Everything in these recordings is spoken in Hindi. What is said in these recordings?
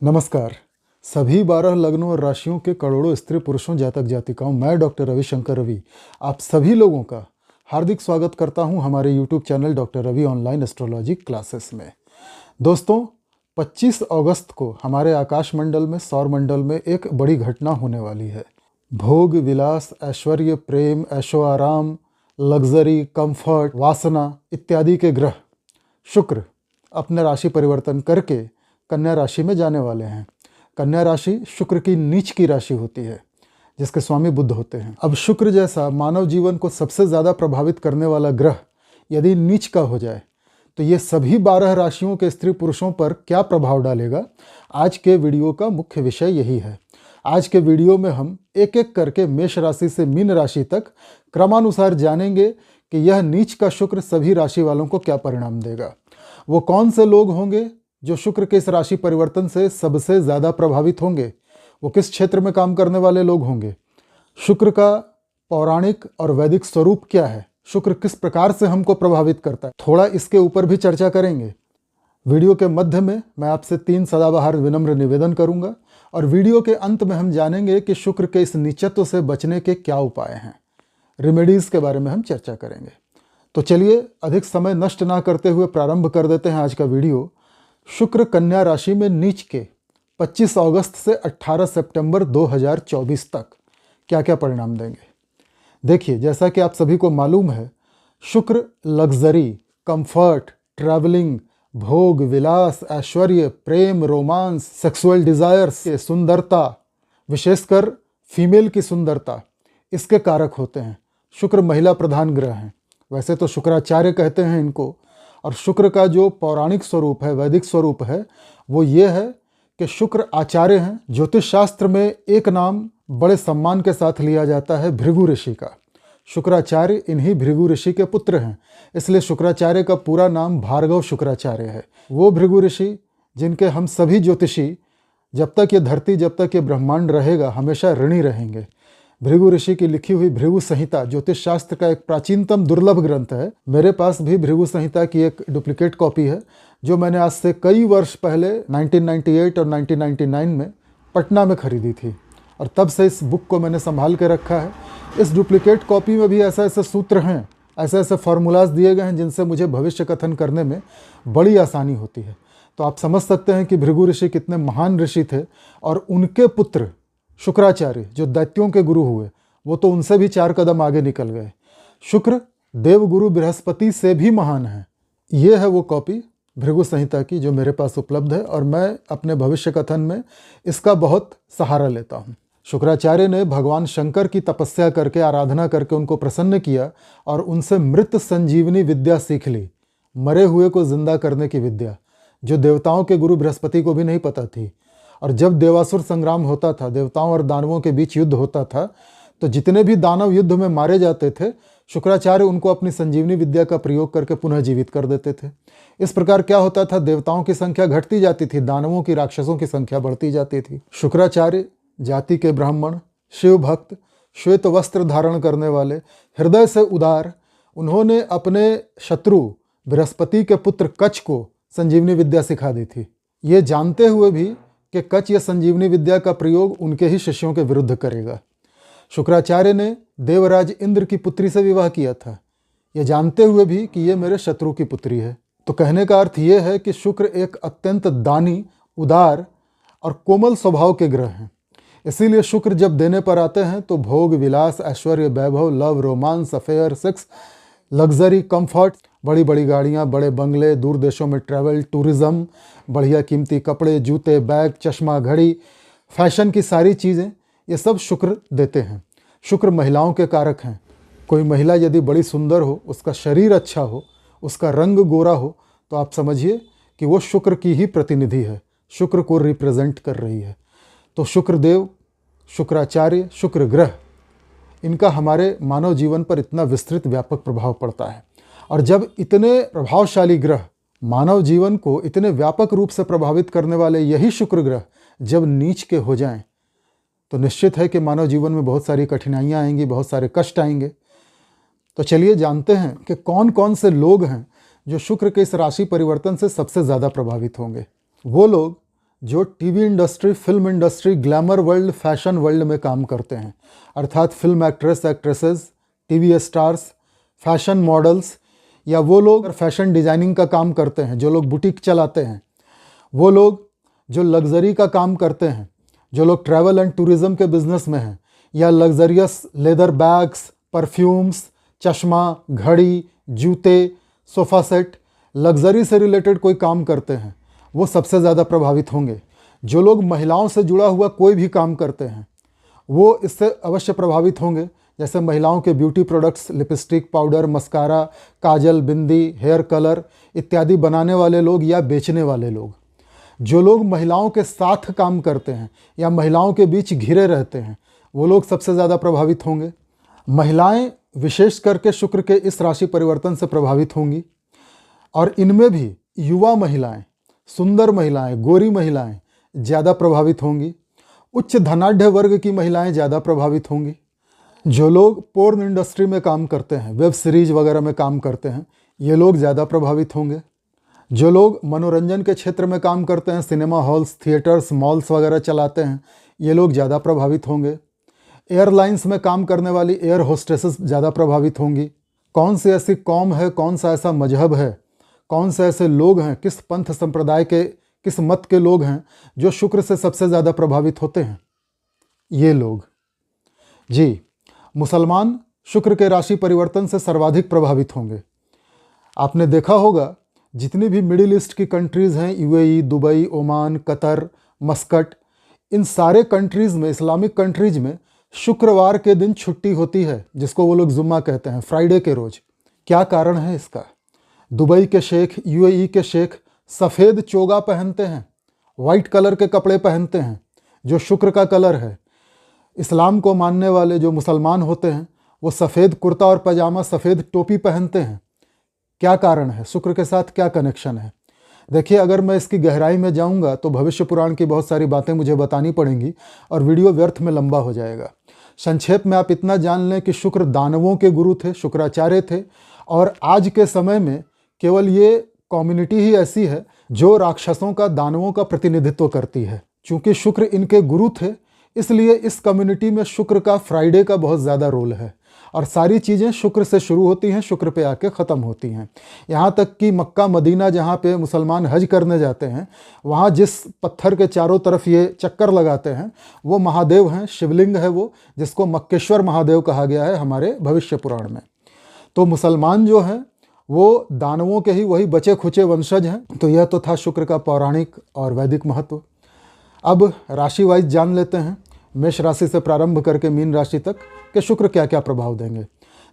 नमस्कार। सभी 12 लग्नों और राशियों के करोड़ों स्त्री पुरुषों जातक जातिकाओं, मैं डॉक्टर रविशंकर रवि आप सभी लोगों का हार्दिक स्वागत करता हूं हमारे YouTube channel doctor Ravi online astrology classes में। दोस्तों, 25 अगस्त को हमारे आकाश मंडल में, सौर मंडल में एक बड़ी घटना होने वाली है। भोग विलास, ऐश्वर्य, प्रेम, ऐशो आराम, लग्जरी, कंफर्ट, वासना इत्यादि के ग्रह शुक्र अपने राशि परिवर्तन करके कन्या राशि में जाने वाले हैं। कन्या राशि शुक्र की नीच की राशि होती है, जिसके स्वामी बुध होते हैं। अब शुक्र जैसा मानव जीवन को सबसे ज़्यादा प्रभावित करने वाला ग्रह यदि नीच का हो जाए तो ये सभी 12 राशियों के स्त्री पुरुषों पर क्या प्रभाव डालेगा, आज के वीडियो का मुख्य विषय यही है। आज के वीडियो में हम एक एक करके मेष राशि से मीन राशि तक क्रमानुसार जानेंगे कि यह नीच का शुक्र सभी राशि वालों को क्या परिणाम देगा। वो कौन से लोग होंगे जो शुक्र के इस राशि परिवर्तन से सबसे ज़्यादा प्रभावित होंगे, वो किस क्षेत्र में काम करने वाले लोग होंगे, शुक्र का पौराणिक और वैदिक स्वरूप क्या है, शुक्र किस प्रकार से हमको प्रभावित करता है, थोड़ा इसके ऊपर भी चर्चा करेंगे। वीडियो के मध्य में मैं आपसे 3 सदाबहार विनम्र निवेदन करूंगा और वीडियो के अंत में हम जानेंगे कि शुक्र के इस नीचत्व से बचने के क्या उपाय हैं। रेमेडीज़ के बारे में हम चर्चा करेंगे। तो चलिए अधिक समय नष्ट ना करते हुए प्रारंभ कर देते हैं आज का वीडियो। शुक्र कन्या राशि में नीच के 25 अगस्त से 18 सितंबर 2024 तक क्या क्या परिणाम देंगे। देखिए, जैसा कि आप सभी को मालूम है, शुक्र लग्जरी, कंफर्ट, ट्रैवलिंग, भोग विलास, ऐश्वर्य, प्रेम, रोमांस, सेक्सुअल डिजायर्स, सुंदरता, विशेषकर फीमेल की सुंदरता, इसके कारक होते हैं। शुक्र महिला प्रधान ग्रह हैं। वैसे तो शुक्राचार्य कहते हैं इनको, और शुक्र का जो पौराणिक स्वरूप है, वैदिक स्वरूप है, वो ये है कि शुक्र आचार्य हैं। ज्योतिष शास्त्र में एक नाम बड़े सम्मान के साथ लिया जाता है, भृगु ऋषि का। शुक्राचार्य इन्हीं भृगु ऋषि के पुत्र हैं, इसलिए शुक्राचार्य का पूरा नाम भार्गव शुक्राचार्य है। वो भृगु ऋषि जिनके हम सभी ज्योतिषी, जब तक ये धरती, जब तक ये ब्रह्मांड रहेगा, हमेशा ऋणी रहेंगे। भृगु ऋषि की लिखी हुई भृगु संहिता ज्योतिष शास्त्र का एक प्राचीनतम दुर्लभ ग्रंथ है। मेरे पास भी भृगु संहिता की एक डुप्लीकेट कॉपी है, जो मैंने आज से कई वर्ष पहले 1998 और 1999 में पटना में खरीदी थी, और तब से इस बुक को मैंने संभाल के रखा है। इस डुप्लीकेट कॉपी में भी ऐसे ऐसे सूत्र हैं, ऐसे ऐसे फार्मूलाज दिए गए हैं जिनसे मुझे भविष्य कथन करने में बड़ी आसानी होती है। तो आप समझ सकते हैं कि भृगु ऋषि कितने महान ऋषि थे, और उनके पुत्र शुक्राचार्य जो दैत्यों के गुरु हुए, वो तो उनसे भी 4 कदम आगे निकल गए। शुक्र देवगुरु बृहस्पति से भी महान है। ये है वो कॉपी भृगु संहिता की जो मेरे पास उपलब्ध है, और मैं अपने भविष्य कथन में इसका बहुत सहारा लेता हूँ। शुक्राचार्य ने भगवान शंकर की तपस्या करके, आराधना करके उनको प्रसन्न किया और उनसे मृत संजीवनी विद्या सीख ली, मरे हुए को जिंदा करने की विद्या, जो देवताओं के गुरु बृहस्पति को भी नहीं पता थी। और जब देवासुर संग्राम होता था, देवताओं और दानवों के बीच युद्ध होता था, तो जितने भी दानव युद्ध में मारे जाते थे, शुक्राचार्य उनको अपनी संजीवनी विद्या का प्रयोग करके पुनः जीवित कर देते थे। इस प्रकार क्या होता था, देवताओं की संख्या घटती जाती थी, दानवों की, राक्षसों की संख्या बढ़ती जाती थी। शुक्राचार्य जाति के ब्राह्मण, शिव भक्त, श्वेत वस्त्र धारण करने वाले, हृदय से उदार, उन्होंने अपने शत्रु बृहस्पति के पुत्र कच्छ को संजीवनी विद्या सिखा दी थी, ये जानते हुए भी कि कच्छ यह संजीवनी विद्या का प्रयोग उनके ही शिष्यों के विरुद्ध करेगा। शुक्राचार्य ने देवराज इंद्र की पुत्री से विवाह किया था, यह जानते हुए भी कि ये मेरे शत्रु की पुत्री है। तो कहने का अर्थ ये है कि शुक्र एक अत्यंत दानी, उदार और कोमल स्वभाव के ग्रह हैं। इसीलिए शुक्र जब देने पर आते हैं तो भोग विलास, ऐश्वर्य, वैभव, love, romance, affair, sex, luxury, comfort, बड़ी बड़ी गाड़ियाँ, बड़े बंगले, दूर देशों में ट्रैवल, टूरिज़्म, बढ़िया कीमती कपड़े, जूते, बैग, चश्मा, घड़ी, फैशन की सारी चीज़ें, ये सब शुक्र देते हैं। शुक्र महिलाओं के कारक हैं। कोई महिला यदि बड़ी सुंदर हो, उसका शरीर अच्छा हो, उसका रंग गोरा हो, तो आप समझिए कि वो शुक्र की ही प्रतिनिधि है, शुक्र को रिप्रेजेंट कर रही है। तो शुक्रदेव, शुक्राचार्य, शुक्र ग्रह, इनका हमारे मानव जीवन पर इतना विस्तृत व्यापक प्रभाव पड़ता है। और जब इतने प्रभावशाली ग्रह मानव जीवन को इतने व्यापक रूप से प्रभावित करने वाले यही शुक्र ग्रह जब नीच के हो जाएं, तो निश्चित है कि मानव जीवन में बहुत सारी कठिनाइयां आएंगी, बहुत सारे कष्ट आएंगे। तो चलिए जानते हैं कि कौन कौन से लोग हैं जो शुक्र के इस राशि परिवर्तन से सबसे ज़्यादा प्रभावित होंगे। वो लोग जो TV industry, film industry, glamour world, fashion world में काम करते हैं, अर्थात film actress, actresses, TV stars, fashion models, या वो लोग फैशन डिज़ाइनिंग का काम करते हैं, जो लोग बुटीक चलाते हैं, वो लोग जो लग्जरी का काम करते हैं, जो लोग ट्रैवल एंड टूरिज़्म के बिजनेस में हैं, या लग्जरियस लेदर बैग्स, परफ्यूम्स, चश्मा, घड़ी, जूते, सोफ़ा सेट, लग्जरी से रिलेटेड कोई काम करते हैं, वो सबसे ज़्यादा प्रभावित होंगे। जो लोग महिलाओं से जुड़ा हुआ कोई भी काम करते हैं वो इससे अवश्य प्रभावित होंगे, जैसे महिलाओं के beauty products, lipstick, powder, mascara, kajal, bindi, hair colour इत्यादि बनाने वाले लोग या बेचने वाले लोग। जो लोग महिलाओं के साथ काम करते हैं या महिलाओं के बीच घिरे रहते हैं वो लोग सबसे ज़्यादा प्रभावित होंगे। महिलाएं विशेष करके शुक्र के इस राशि परिवर्तन से प्रभावित होंगी, और इनमें भी युवा महिलाएं, सुंदर महिलाएं, गोरी महिलाएं ज़्यादा प्रभावित होंगी। उच्च धनाढ़ वर्ग की महिलाएं ज़्यादा प्रभावित होंगी। जो लोग पोर्न इंडस्ट्री में काम करते हैं, वेब सीरीज वगैरह में काम करते हैं, ये लोग ज़्यादा प्रभावित होंगे। जो लोग मनोरंजन के क्षेत्र में काम करते हैं, सिनेमा हॉल्स, थिएटर्स, मॉल्स वगैरह चलाते हैं, ये लोग ज़्यादा प्रभावित होंगे। एयरलाइंस में काम करने वाली एयर होस्टेसेस ज़्यादा प्रभावित होंगी। कौन सी ऐसी कौम है, कौन सा ऐसा मजहब है, कौन से ऐसे लोग हैं, किस पंथ संप्रदाय के, किस मत के लोग हैं जो शुक्र से सबसे ज़्यादा प्रभावित होते हैं? ये लोग जी, मुसलमान शुक्र के राशि परिवर्तन से सर्वाधिक प्रभावित होंगे। आपने देखा होगा जितनी भी मिडिल ईस्ट की कंट्रीज़ हैं, UAE, Dubai, Oman, Qatar, Muscat, इन सारे कंट्रीज़ में, इस्लामिक कंट्रीज़ में शुक्रवार के दिन छुट्टी होती है, जिसको वो लोग जुम्मा कहते हैं, फ्राइडे के रोज़। क्या कारण है इसका? दुबई के शेख, यूएई के शेख सफ़ेद चोगा पहनते हैं, वाइट कलर के कपड़े पहनते हैं, जो शुक्र का कलर है। इस्लाम को मानने वाले जो मुसलमान होते हैं वो सफ़ेद कुर्ता और पजामा, सफ़ेद टोपी पहनते हैं। क्या कारण है? शुक्र के साथ क्या कनेक्शन है? देखिए, अगर मैं इसकी गहराई में जाऊंगा तो भविष्य पुराण की बहुत सारी बातें मुझे बतानी पड़ेंगी और वीडियो व्यर्थ में लंबा हो जाएगा। संक्षेप में आप इतना जान लें कि शुक्र दानवों के गुरु थे, शुक्राचार्य थे, और आज के समय में केवल ये कम्युनिटी ही ऐसी है जो राक्षसों का, दानवों का प्रतिनिधित्व करती है। चूँकि शुक्र इनके गुरु थे, इसलिए इस कम्युनिटी में शुक्र का, फ्राइडे का बहुत ज़्यादा रोल है, और सारी चीज़ें शुक्र से शुरू होती हैं, शुक्र पे आके ख़त्म होती हैं। यहाँ तक कि मक्का, मदीना, जहाँ पे मुसलमान हज करने जाते हैं, वहाँ जिस पत्थर के चारों तरफ ये चक्कर लगाते हैं वो महादेव हैं, शिवलिंग है वो, जिसको मक्केश्वर महादेव कहा गया है हमारे भविष्य पुराण में। तो मुसलमान जो हैं वो दानवों के ही वही बचे खुचे वंशज हैं। तो यह तो था शुक्र का पौराणिक और वैदिक महत्व। अब राशि वाइज जान लेते हैं, मेष राशि से प्रारंभ करके मीन राशि तक कि शुक्र क्या क्या प्रभाव देंगे।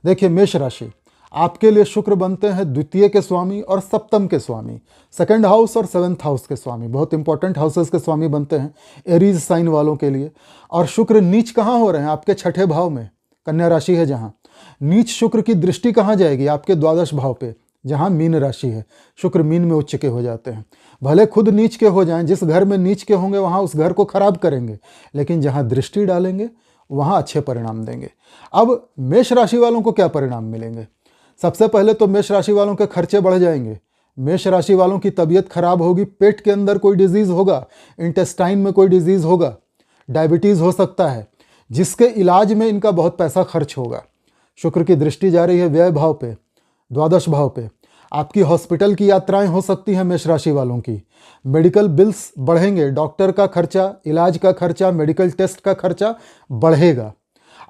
देखिए, मेष राशि, आपके लिए शुक्र बनते हैं द्वितीय के स्वामी और सप्तम के स्वामी, सेकंड हाउस और सेवन्थ हाउस के स्वामी, बहुत इंपॉर्टेंट हाउसेस के स्वामी बनते हैं एरीज साइन वालों के लिए। और शुक्र नीच कहाँ हो रहे हैं? आपके छठे भाव में, कन्या राशि है जहाँ। नीच शुक्र की दृष्टि कहाँ जाएगी? आपके द्वादश भाव पे, जहाँ मीन राशि है। शुक्र मीन में उच्च के हो जाते हैं। भले खुद नीच के हो जाएं, जिस घर में नीच के होंगे वहाँ उस घर को खराब करेंगे, लेकिन जहाँ दृष्टि डालेंगे वहाँ अच्छे परिणाम देंगे। अब मेष राशि वालों को क्या परिणाम मिलेंगे? सबसे पहले तो मेष राशि वालों के खर्चे बढ़ जाएंगे। मेष राशि वालों की तबीयत खराब होगी, पेट के अंदर कोई डिजीज़ होगा, इंटेस्टाइन में कोई डिजीज़ होगा, डायबिटीज़ हो सकता है, जिसके इलाज में इनका बहुत पैसा खर्च होगा। शुक्र की दृष्टि जा रही है व्यय भाव पे, द्वादश भाव पे। आपकी हॉस्पिटल की यात्राएं हो सकती हैं मेष राशि वालों की। मेडिकल बिल्स बढ़ेंगे, डॉक्टर का खर्चा, इलाज का खर्चा, मेडिकल टेस्ट का खर्चा बढ़ेगा।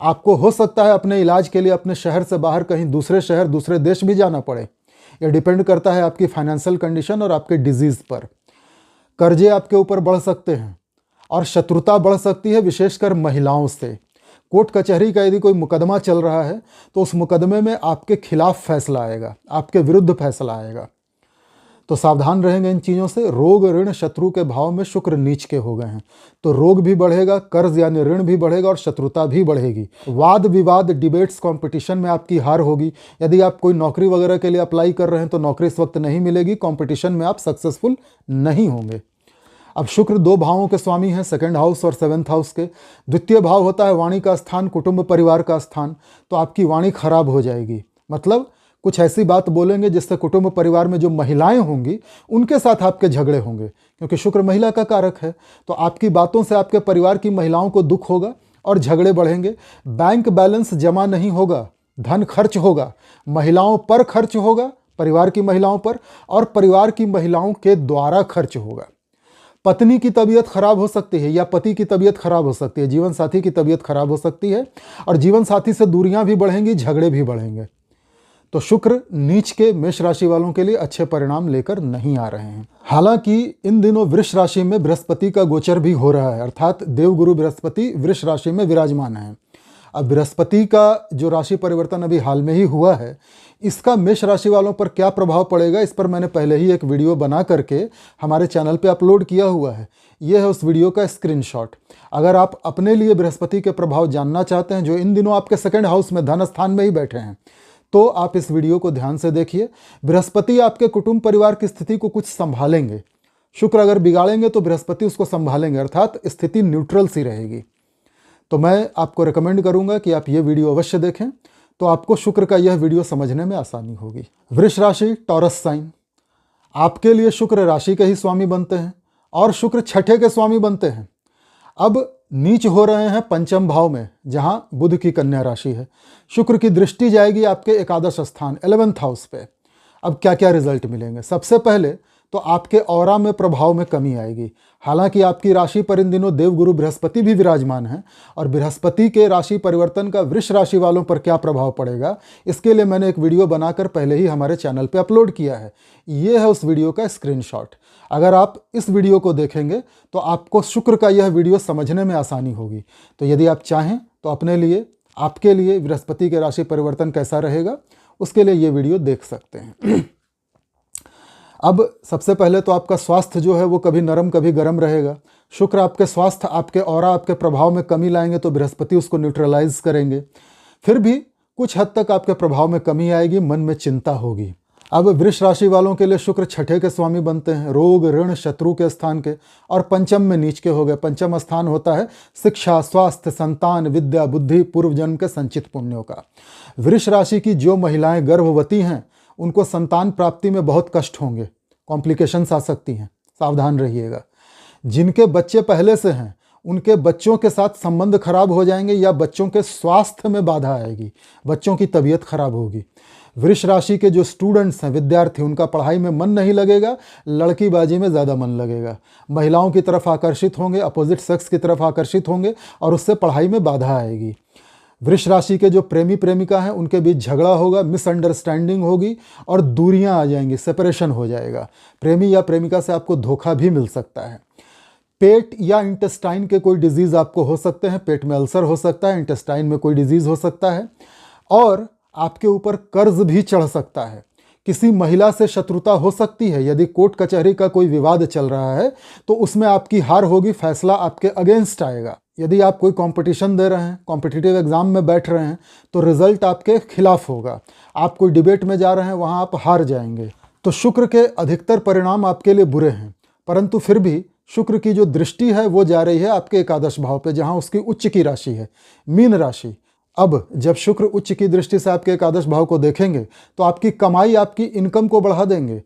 आपको हो सकता है अपने इलाज के लिए अपने शहर से बाहर कहीं दूसरे शहर, दूसरे देश भी जाना पड़े। ये डिपेंड करता है आपकी फाइनेंशियल कंडीशन और आपके डिजीज़ पर। कर्जे आपके ऊपर बढ़ सकते हैं और शत्रुता बढ़ सकती है, विशेषकर महिलाओं से। कोर्ट कचहरी का यदि कोई मुकदमा चल रहा है तो उस मुकदमे में आपके खिलाफ फैसला आएगा, आपके विरुद्ध फैसला आएगा। तो सावधान रहेंगे इन चीज़ों से। रोग, ऋण, शत्रु के भाव में शुक्र नीच के हो गए हैं, तो रोग भी बढ़ेगा, कर्ज यानी ऋण भी बढ़ेगा और शत्रुता भी बढ़ेगी। वाद विवाद, डिबेट्स, कंपटीशन में आपकी हार होगी। यदि आप कोई नौकरी वगैरह के लिए अप्लाई कर रहे हैं तो नौकरी इस वक्त नहीं मिलेगी, कंपटीशन में आप सक्सेसफुल नहीं होंगे। अब शुक्र दो भावों के स्वामी हैं, सेकंड हाउस और सेवन्थ हाउस के। द्वितीय भाव होता है वाणी का स्थान, कुटुंब परिवार का स्थान। तो आपकी वाणी खराब हो जाएगी, मतलब कुछ ऐसी बात बोलेंगे जिससे कुटुंब परिवार में जो महिलाएं होंगी उनके साथ आपके झगड़े होंगे, क्योंकि शुक्र महिला का कारक है। तो आपकी बातों से आपके परिवार की महिलाओं को दुख होगा और झगड़े बढ़ेंगे। बैंक बैलेंस जमा नहीं होगा, धन खर्च होगा, महिलाओं पर खर्च होगा, परिवार की महिलाओं पर, और परिवार की महिलाओं के द्वारा खर्च होगा। पत्नी की तबीयत खराब हो सकती है या पति की तबीयत खराब हो सकती है, जीवन साथी की तबीयत खराब हो सकती है, और जीवन साथी से दूरियां भी बढ़ेंगी, झगड़े भी बढ़ेंगे। तो शुक्र नीच के मेष राशि वालों के लिए अच्छे परिणाम लेकर नहीं आ रहे हैं। हालांकि इन दिनों वृष राशि में बृहस्पति का गोचर भी हो रहा है, अर्थात देवगुरु बृहस्पति वृष राशि में विराजमान है। अब बृहस्पति का जो राशि परिवर्तन अभी हाल में ही हुआ है, इसका मेष राशि वालों पर क्या प्रभाव पड़ेगा, इस पर मैंने पहले ही एक वीडियो बना करके हमारे चैनल पे अपलोड किया हुआ है। यह है उस वीडियो का स्क्रीनशॉट। अगर आप अपने लिए बृहस्पति के प्रभाव जानना चाहते हैं, जो इन दिनों आपके सेकंड हाउस में धन स्थान में ही बैठे हैं, तो आप इस वीडियो को ध्यान से देखिए। बृहस्पति आपके कुटुंब परिवार की स्थिति को कुछ संभालेंगे। शुक्र अगर बिगाड़ेंगे तो बृहस्पति उसको संभालेंगे, अर्थात स्थिति न्यूट्रल सी रहेगी। तो मैं आपको रिकमेंड करूंगा कि आप ये वीडियो अवश्य देखें, तो आपको शुक्र का यह वीडियो समझने में आसानी होगी। वृष राशि, टॉरस साइन, आपके लिए शुक्र राशि के ही स्वामी बनते हैं और शुक्र छठे के स्वामी बनते हैं। अब नीच हो रहे हैं पंचम भाव में, जहां बुध की कन्या राशि है। शुक्र की दृष्टि जाएगी आपके एकादश स्थान 11th हाउस पे। अब क्या क्या रिजल्ट मिलेंगे? सबसे पहले तो आपके ऑरा में प्रभाव में कमी आएगी। हालांकि आपकी राशि पर इन दिनों देवगुरु बृहस्पति भी विराजमान है, और बृहस्पति के राशि परिवर्तन का वृष राशि वालों पर क्या प्रभाव पड़ेगा, इसके लिए मैंने एक वीडियो बनाकर पहले ही हमारे चैनल पे अपलोड किया है। ये है उस वीडियो का स्क्रीनशॉट। अगर आप इस वीडियो को देखेंगे तो आपको शुक्र का यह वीडियो समझने में आसानी होगी। तो यदि आप चाहें तो अपने लिए, आपके लिए बृहस्पति के राशि परिवर्तन कैसा रहेगा, उसके लिए ये वीडियो देख सकते हैं। अब सबसे पहले तो आपका स्वास्थ्य जो है वो कभी नरम कभी गर्म रहेगा। शुक्र आपके स्वास्थ्य, आपके ऑरा, आपके प्रभाव में कमी लाएंगे, तो बृहस्पति उसको न्यूट्रलाइज करेंगे। फिर भी कुछ हद तक आपके प्रभाव में कमी आएगी, मन में चिंता होगी। अब वृष राशि वालों के लिए शुक्र छठे के स्वामी बनते हैं, रोग ऋण शत्रु के स्थान के, और पंचम में नीच के हो गए। पंचम स्थान होता है शिक्षा, स्वास्थ्य, संतान, विद्या, बुद्धि, पूर्व जन्म के संचित पुण्यों का। वृष राशि की जो महिलाएं गर्भवती हैं उनको संतान प्राप्ति में बहुत कष्ट होंगे, कॉम्प्लिकेशंस आ सकती हैं, सावधान रहिएगा। जिनके बच्चे पहले से हैं उनके बच्चों के साथ संबंध खराब हो जाएंगे, या बच्चों के स्वास्थ्य में बाधा आएगी, बच्चों की तबीयत खराब होगी। वृष राशि के जो स्टूडेंट्स हैं, विद्यार्थी, उनका पढ़ाई में मन नहीं लगेगा, लड़कीबाजी में ज़्यादा मन लगेगा। महिलाओं की तरफ आकर्षित होंगे, अपोजिट सेक्स की तरफ आकर्षित होंगे, और उससे पढ़ाई में बाधा आएगी। वृष राशि के जो प्रेमी प्रेमिका हैं उनके बीच झगड़ा होगा, मिसअंडरस्टैंडिंग होगी, और दूरियां आ जाएंगी, सेपरेशन हो जाएगा। प्रेमी या प्रेमिका से आपको धोखा भी मिल सकता है। पेट या इंटेस्टाइन के कोई डिजीज आपको हो सकते हैं, पेट में अल्सर हो सकता है, इंटेस्टाइन में कोई डिजीज हो सकता है, और आपके ऊपर कर्ज भी चढ़ सकता है। किसी महिला से शत्रुता हो सकती है। यदि कोर्ट कचहरी का कोई विवाद चल रहा है तो उसमें आपकी हार होगी, फैसला आपके अगेंस्ट आएगा। यदि आप कोई कंपटीशन दे रहे हैं, कॉम्पिटिटिव एग्जाम में बैठ रहे हैं, तो रिजल्ट आपके खिलाफ होगा। आप कोई डिबेट में जा रहे हैं, वहां आप हार जाएंगे। तो शुक्र के अधिकतर परिणाम आपके लिए बुरे हैं, परंतु फिर भी शुक्र की जो दृष्टि है वो जा रही है आपके एकादश भाव पे, जहां उसकी उच्च की राशि है, मीन राशि। अब जब शुक्र उच्च की दृष्टि से आपके एकादश भाव को देखेंगे तो आपकी कमाई, आपकी इनकम को बढ़ा देंगे।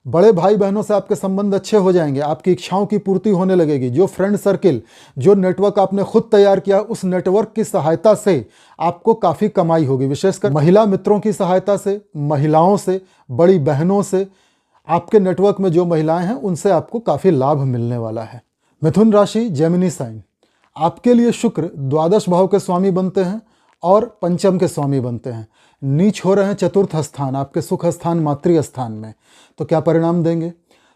बड़े भाई बहनों से आपके संबंध अच्छे हो जाएंगे, आपकी इच्छाओं की पूर्ति होने लगेगी। जो फ्रेंड सर्किल, जो नेटवर्क आपने खुद तैयार किया, उस नेटवर्क की सहायता से आपको काफ़ी कमाई होगी। विशेषकर महिला मित्रों की सहायता से, महिलाओं से, बड़ी बहनों से, आपके नेटवर्क में जो महिलाएं हैं उनसे आपको काफ़ी लाभ मिलने वाला है। मिथुन राशि, जेमिनी साइन, आपके लिए शुक्र द्वादश भाव के स्वामी बनते हैं और पंचम के स्वामी बनते हैं। नीच हो रहे हैं चतुर्थ स्थान, आपके सुख स्थान, मातृ स्थान में। तो क्या परिणाम देंगे?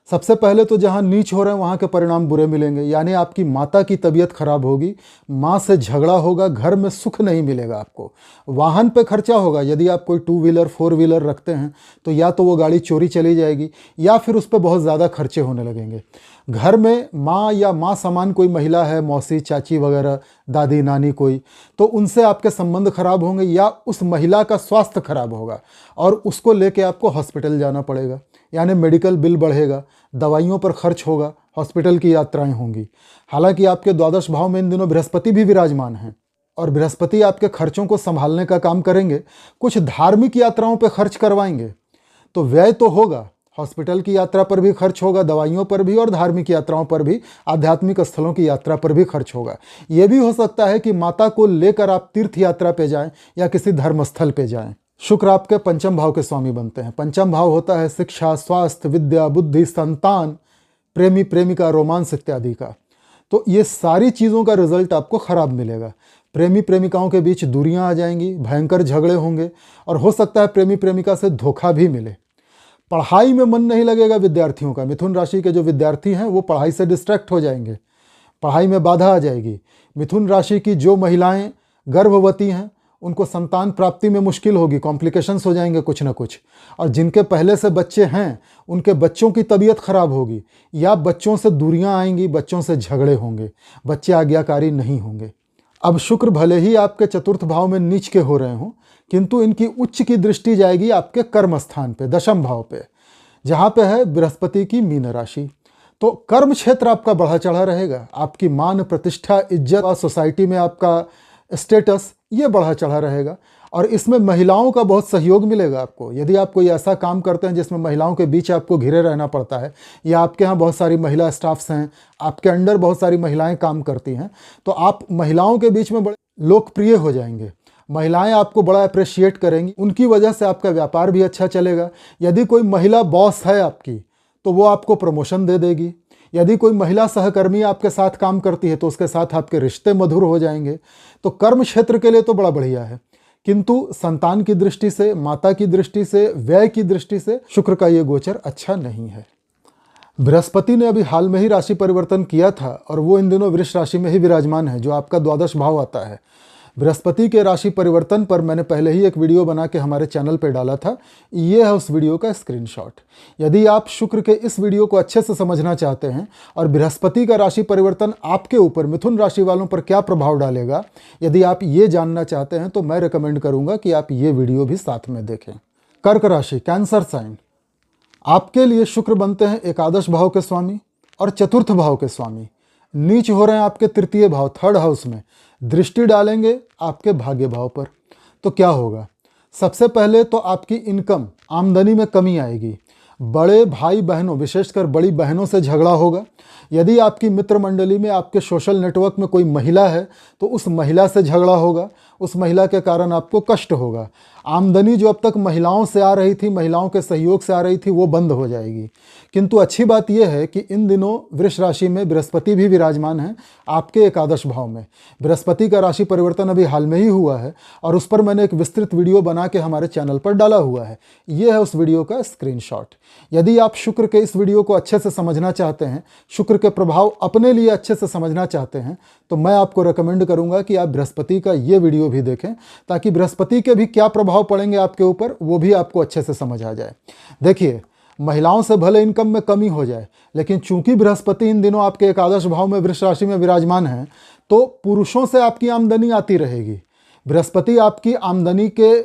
सबसे पहले तो जहां नीच हो रहे हैं वहां के परिणाम बुरे मिलेंगे, यानी आपकी माता की तबीयत खराब होगी, माँ से झगड़ा होगा, घर में सुख नहीं मिलेगा आपको। वाहन पे खर्चा होगा। यदि आप कोई 2 व्हीलर 4 व्हीलर रखते हैं तो या तो वो गाड़ी चोरी चली जाएगी, या फिर उस पर बहुत ज़्यादा खर्चे होने लगेंगे। घर में माँ या माँ समान कोई महिला है, मौसी, चाची वगैरह, दादी, नानी कोई, तो उनसे आपके संबंध खराब होंगे, या उस महिला का स्वास्थ्य खराब होगा और उसको लेके आपको हॉस्पिटल जाना पड़ेगा, यानी मेडिकल बिल बढ़ेगा, दवाइयों पर खर्च होगा, हॉस्पिटल की यात्राएं होंगी। हालांकि आपके द्वादश भाव में इन दिनों बृहस्पति भी विराजमान हैं, और बृहस्पति आपके खर्चों को संभालने का काम करेंगे, कुछ धार्मिक यात्राओं पर खर्च करवाएंगे। तो व्यय तो होगा, हॉस्पिटल की यात्रा पर भी खर्च होगा, दवाइयों पर भी, और धार्मिक यात्राओं पर भी, आध्यात्मिक स्थलों की यात्रा पर भी खर्च होगा। यह भी हो सकता है कि माता को लेकर आप तीर्थ यात्रा पे जाएं या किसी धर्मस्थल पे जाएं। शुक्र आपके पंचम भाव के स्वामी बनते हैं। पंचम भाव होता है शिक्षा, स्वास्थ्य, विद्या, बुद्धि, संतान, प्रेमी प्रेमिका, रोमांस इत्यादि का। तो ये सारी चीज़ों का रिजल्ट आपको खराब मिलेगा। प्रेमी प्रेमिकाओं के बीच दूरियां आ जाएंगी, भयंकर झगड़े होंगे, और हो सकता है प्रेमी प्रेमिका से धोखा भी मिले। पढ़ाई में मन नहीं लगेगा विद्यार्थियों का। मिथुन राशि के जो विद्यार्थी हैं वो पढ़ाई से डिस्ट्रैक्ट हो जाएंगे, पढ़ाई में बाधा आ जाएगी। मिथुन राशि की जो महिलाएं गर्भवती हैं उनको संतान प्राप्ति में मुश्किल होगी, कॉम्प्लिकेशंस हो जाएंगे कुछ ना कुछ। और जिनके पहले से बच्चे हैं उनके बच्चों की तबीयत खराब होगी, या बच्चों से दूरियां आएंगी, बच्चों से झगड़े होंगे, बच्चे आज्ञाकारी नहीं होंगे। अब शुक्र भले ही आपके चतुर्थ भाव में नीच के हो रहे हों, किंतु इनकी उच्च की दृष्टि जाएगी आपके कर्म स्थान पे, दशम भाव पे, जहाँ पे है बृहस्पति की मीन राशि। तो कर्म क्षेत्र आपका बढ़ा चढ़ा रहेगा, आपकी मान, प्रतिष्ठा, इज्जत और सोसाइटी में आपका स्टेटस ये बढ़ा चढ़ा रहेगा। और इसमें महिलाओं का बहुत सहयोग मिलेगा आपको। यदि आप कोई ऐसा काम करते हैं जिसमें महिलाओं के बीच आपको घिरे रहना पड़ता है, या आपके यहाँ बहुत सारी महिला स्टाफ्स हैं, आपके अंडर बहुत सारी महिलाएं काम करती हैं, तो आप महिलाओं के बीच में बड़े लोकप्रिय हो जाएंगे। महिलाएं आपको बड़ा अप्रिशिएट करेंगी, उनकी वजह से आपका व्यापार भी अच्छा चलेगा। यदि कोई महिला बॉस है आपकी तो वो आपको प्रमोशन दे देगी। यदि कोई महिला सहकर्मी आपके साथ काम करती है तो उसके साथ आपके रिश्ते मधुर हो जाएंगे। तो कर्म क्षेत्र के लिए तो बड़ा बढ़िया है, किंतु संतान की दृष्टि से, माता की दृष्टि से, व्यय की दृष्टि से शुक्र का ये गोचर अच्छा नहीं है। बृहस्पति ने अभी हाल में ही राशि परिवर्तन किया था और वो इन दिनों वृष राशि में ही विराजमान है, जो आपका द्वादश भाव आता है। बृहस्पति के राशि परिवर्तन पर मैंने पहले ही एक वीडियो बना के हमारे चैनल पर डाला था, ये है उस वीडियो का स्क्रीनशॉट। यदि आप शुक्र के इस वीडियो को अच्छे से समझना चाहते हैं और बृहस्पति का राशि परिवर्तन आपके ऊपर, मिथुन राशि वालों पर क्या प्रभाव डालेगा, यदि आप ये जानना चाहते हैं तो मैं रिकमेंड करूंगा कि आप ये वीडियो भी साथ में देखें। कर्क राशि, कैंसर साइन, आपके लिए शुक्र बनते हैं एकादश भाव के स्वामी और चतुर्थ भाव के स्वामी। नीच हो रहे हैं आपके तृतीय भाव, थर्ड हाउस में, दृष्टि डालेंगे आपके भाग्य भाव पर। तो क्या होगा? सबसे पहले तो आपकी इनकम, आमदनी में कमी आएगी। बड़े भाई बहनों, विशेषकर बड़ी बहनों से झगड़ा होगा। यदि आपकी मित्र मंडली में, आपके सोशल नेटवर्क में कोई महिला है तो उस महिला से झगड़ा होगा, उस महिला के कारण आपको कष्ट होगा। आमदनी जो अब तक महिलाओं से आ रही थी, महिलाओं के सहयोग से आ रही थी, वो बंद हो जाएगी। किंतु अच्छी बात यह है कि इन दिनों वृष राशि में बृहस्पति भी विराजमान है आपके एकादश भाव में। बृहस्पति का राशि परिवर्तन अभी हाल में ही हुआ है और उस पर मैंने एक विस्तृत वीडियो बना के हमारे चैनल पर डाला हुआ है। ये है उस वीडियो का स्क्रीनशॉट। यदि आप शुक्र के इस वीडियो को अच्छे से समझना चाहते हैं, शुक्र के प्रभाव अपने लिए अच्छे से समझना चाहते हैं, तो मैं आपको रेकमेंड करूंगा कि आप बृहस्पति का ये वीडियो भी देखें, ताकि बृहस्पति के भी क्या प्रभाव पड़ेंगे आपके ऊपर वो भी आपको अच्छे से समझ आ जाए। देखिए, महिलाओं से भले इनकम में कमी हो जाए, लेकिन चूंकि बृहस्पति इन दिनों आपके एकादश भाव में वृष राशि में विराजमान है, तो पुरुषों से आपकी आमदनी आती रहेगी। बृहस्पति आपकी आमदनी के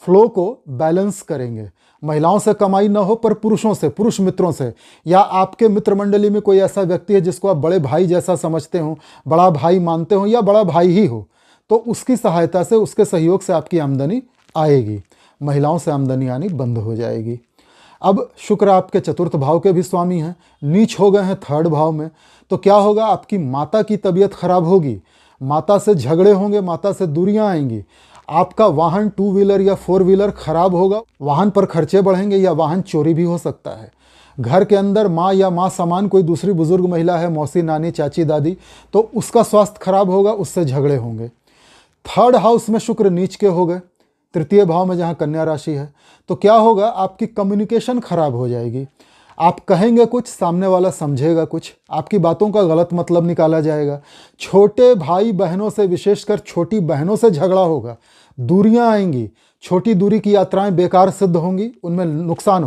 फ्लो को बैलेंस करेंगे। महिलाओं से कमाई ना हो पर पुरुषों से, पुरुष मित्रों से, या आपके मित्र मंडली में कोई ऐसा व्यक्ति है जिसको आप बड़े भाई जैसा समझते हो, बड़ा भाई मानते हो, या बड़ा भाई ही हो, तो उसकी सहायता से, उसके सहयोग से आपकी आमदनी आएगी। महिलाओं से आमदनी आनी बंद हो जाएगी। अब शुक्र आपके चतुर्थ भाव के भी स्वामी हैं, नीच हो गए हैं थर्ड भाव में। तो क्या होगा? आपकी माता की तबीयत खराब होगी, माता से झगड़े होंगे, माता से दूरियां आएंगी। आपका वाहन, टू व्हीलर या फोर व्हीलर खराब होगा, वाहन पर खर्चे बढ़ेंगे, या वाहन चोरी भी हो सकता है। घर के अंदर माँ या माँ समान कोई दूसरी बुजुर्ग महिला है, मौसी, नानी, चाची, दादी, तो उसका स्वास्थ्य खराब होगा, उससे झगड़े होंगे। थर्ड हाउस में शुक्र नीच के हो गए, तृतीय भाव में जहाँ कन्या राशि है, तो क्या होगा? आपकी कम्युनिकेशन खराब हो जाएगी। आप कहेंगे कुछ, सामने वाला समझेगा कुछ, आपकी बातों का गलत मतलब निकाला जाएगा। छोटे भाई बहनों से, विशेषकर छोटी बहनों से झगड़ा होगा, दूरियां आएंगी, छोटी दूरी की यात्राएं बेकार सिद्ध होंगी, उनमें नुकसान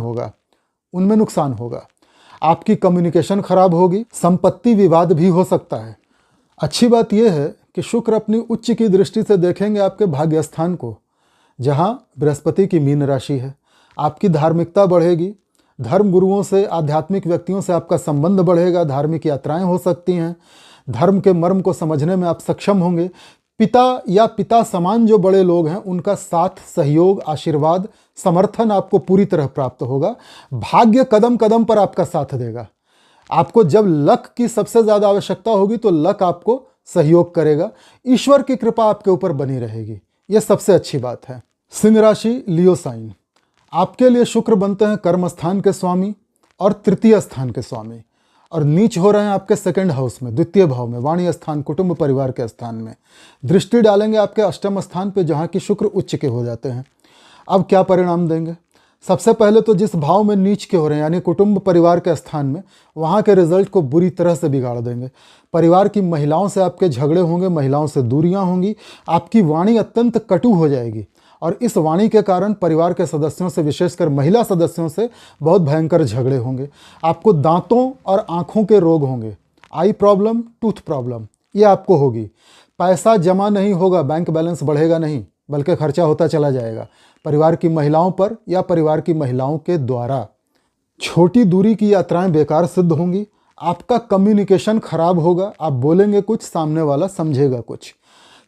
होगा। आपकी कम्युनिकेशन खराब होगी, संपत्ति विवाद भी हो सकता है। अच्छी बात यह है कि शुक्र अपनी उच्च की दृष्टि से देखेंगे आपके भाग्य स्थान को, जहां बृहस्पति की मीन राशि है। आपकी धार्मिकता बढ़ेगी, धर्म गुरुओं से, आध्यात्मिक व्यक्तियों से आपका संबंध बढ़ेगा, धार्मिक यात्राएं हो सकती हैं, धर्म के मर्म को समझने में आप सक्षम होंगे। पिता या पिता समान जो बड़े लोग हैं उनका साथ, सहयोग, आशीर्वाद, समर्थन आपको पूरी तरह प्राप्त होगा। भाग्य कदम कदम पर आपका साथ देगा। आपको जब लक की सबसे ज्यादा आवश्यकता होगी तो लक आपको सहयोग करेगा। ईश्वर की कृपा आपके ऊपर बनी रहेगी, यह सबसे अच्छी बात है। सिंह राशि, लियो साइन, आपके लिए शुक्र बनते हैं कर्म स्थान के स्वामी और तृतीय स्थान के स्वामी, और नीच हो रहे हैं आपके सेकंड हाउस में, द्वितीय भाव में, वाणी स्थान, कुटुंब परिवार के स्थान में। दृष्टि डालेंगे आपके अष्टम स्थान पे जहाँ की शुक्र उच्च के हो जाते हैं। अब क्या परिणाम देंगे? सबसे पहले तो जिस भाव में नीच के हो रहे हैं यानी कुटुंब परिवार के स्थान में, वहाँ के रिजल्ट को बुरी तरह से बिगाड़ देंगे। परिवार की महिलाओं से आपके झगड़े होंगे, महिलाओं से दूरियां होंगी, आपकी वाणी अत्यंत कटु हो जाएगी और इस वाणी के कारण परिवार के सदस्यों से, विशेषकर महिला सदस्यों से बहुत भयंकर झगड़े होंगे। आपको दांतों और आँखों के रोग होंगे, आई प्रॉब्लम, टूथ प्रॉब्लम, ये आपको होगी। पैसा जमा नहीं होगा, बैंक बैलेंस बढ़ेगा नहीं बल्कि खर्चा होता चला जाएगा परिवार की महिलाओं पर या परिवार की महिलाओं के द्वारा। छोटी दूरी की यात्राएं बेकार सिद्ध होंगी। आपका कम्युनिकेशन खराब होगा, आप बोलेंगे कुछ, सामने वाला समझेगा कुछ।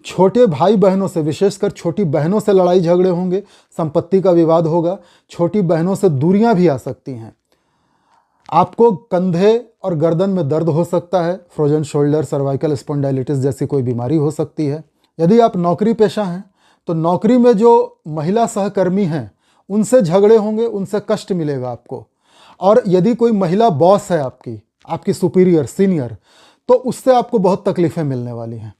छोटे भाई बहनों से, विशेषकर छोटी बहनों से लड़ाई झगड़े होंगे, संपत्ति का विवाद होगा, छोटी बहनों से दूरियां भी आ सकती हैं। आपको कंधे और गर्दन में दर्द हो सकता है, फ्रोजन शोल्डर, सर्वाइकल स्पॉन्डाइलिटिस जैसी कोई बीमारी हो सकती है। यदि आप नौकरी पेशा हैं तो नौकरी में जो महिला सहकर्मी हैं उनसे झगड़े होंगे, उनसे कष्ट मिलेगा आपको। और यदि कोई महिला बॉस है आपकी सुपीरियर, सीनियर, तो उससे आपको बहुत तकलीफें मिलने वाली हैं।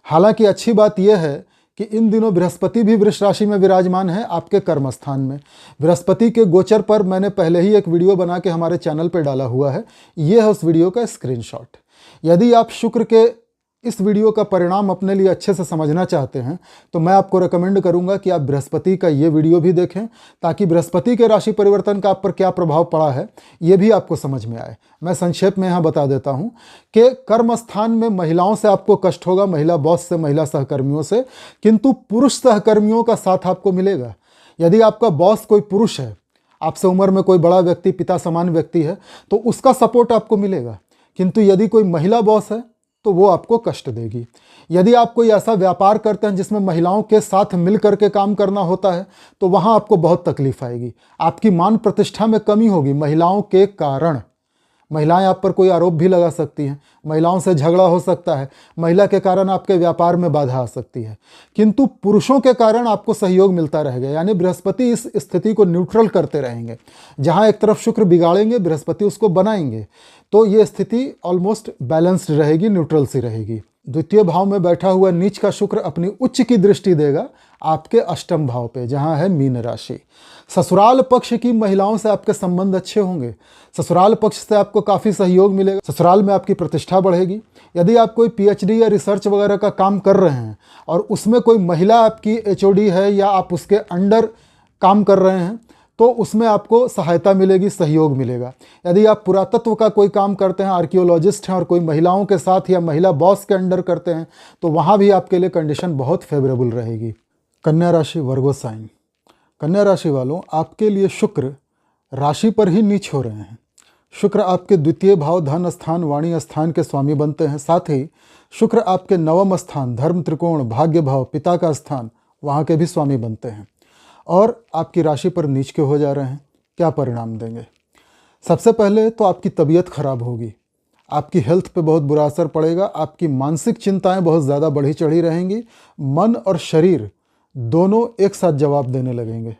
हालांकि अच्छी बात यह है कि इन दिनों बृहस्पति भी वृष राशि में विराजमान है आपके कर्म स्थान में। बृहस्पति के गोचर पर मैंने पहले ही एक वीडियो बना के हमारे चैनल पर डाला हुआ है, यह है उस वीडियो का स्क्रीनशॉट। यदि आप शुक्र के इस वीडियो का परिणाम अपने लिए अच्छे से समझना चाहते हैं तो मैं आपको रेकमेंड करूंगा कि आप बृहस्पति का ये वीडियो भी देखें, ताकि बृहस्पति के राशि परिवर्तन का आप पर क्या प्रभाव पड़ा है ये भी आपको समझ में आए। मैं संक्षेप में यहाँ बता देता हूँ कि कर्म स्थान में महिलाओं से आपको कष्ट होगा, महिला बॉस से, महिला सहकर्मियों से, किंतु पुरुष सहकर्मियों का साथ आपको मिलेगा। यदि आपका बॉस कोई पुरुष है, आपसे उम्र में कोई बड़ा व्यक्ति, पिता समान व्यक्ति है, तो उसका सपोर्ट आपको मिलेगा। किंतु यदि कोई महिला बॉस है तो वो आपको कष्ट देगी। यदि आप कोई ऐसा व्यापार करते हैं जिसमें महिलाओं के साथ मिल करके काम करना होता है तो वहाँ आपको बहुत तकलीफ आएगी। आपकी मान प्रतिष्ठा में कमी होगी महिलाओं के कारण। महिलाएं आप पर कोई आरोप भी लगा सकती हैं, महिलाओं से झगड़ा हो सकता है, महिला के कारण आपके व्यापार में बाधा आ सकती है। किंतु पुरुषों के कारण आपको सहयोग मिलता रहेगा, यानी बृहस्पति इस स्थिति को न्यूट्रल करते रहेंगे। जहां एक तरफ शुक्र बिगाड़ेंगे, बृहस्पति उसको बनाएंगे, तो ये स्थिति ऑलमोस्ट बैलेंस्ड रहेगी, न्यूट्रल सी रहेगी। द्वितीय भाव में बैठा हुआ नीच का शुक्र अपनी उच्च की दृष्टि देगा आपके अष्टम भाव पे, जहां है मीन राशि। ससुराल पक्ष की महिलाओं से आपके संबंध अच्छे होंगे, ससुराल पक्ष से आपको काफ़ी सहयोग मिलेगा, ससुराल में आपकी प्रतिष्ठा बढ़ेगी। यदि आप कोई पीएचडी या रिसर्च वगैरह का काम कर रहे हैं और उसमें कोई महिला आपकी एचओडी है या आप उसके अंडर काम कर रहे हैं तो उसमें आपको सहायता मिलेगी, सहयोग मिलेगा। यदि आप पुरातत्व का कोई काम करते हैं, आर्कियोलॉजिस्ट हैं और कोई महिलाओं के साथ या महिला बॉस के अंडर करते हैं तो वहाँ भी आपके लिए कंडीशन बहुत फेवरेबल रहेगी। कन्या राशि, वर्गो साइन। कन्या राशि वालों, आपके लिए शुक्र राशि पर ही नीच हो रहे हैं। शुक्र आपके द्वितीय भाव, धन स्थान, वाणी स्थान के स्वामी बनते हैं। साथ ही शुक्र आपके नवम स्थान, धर्म त्रिकोण, भाग्य भाव, पिता का स्थान, वहाँ के भी स्वामी बनते हैं और आपकी राशि पर नीच के हो जा रहे हैं। क्या परिणाम देंगे? सबसे पहले तो आपकी तबीयत खराब होगी, आपकी हेल्थ पे बहुत बुरा असर पड़ेगा, आपकी मानसिक चिंताएं बहुत ज़्यादा बढ़ी चढ़ी रहेंगी, मन और शरीर दोनों एक साथ जवाब देने लगेंगे।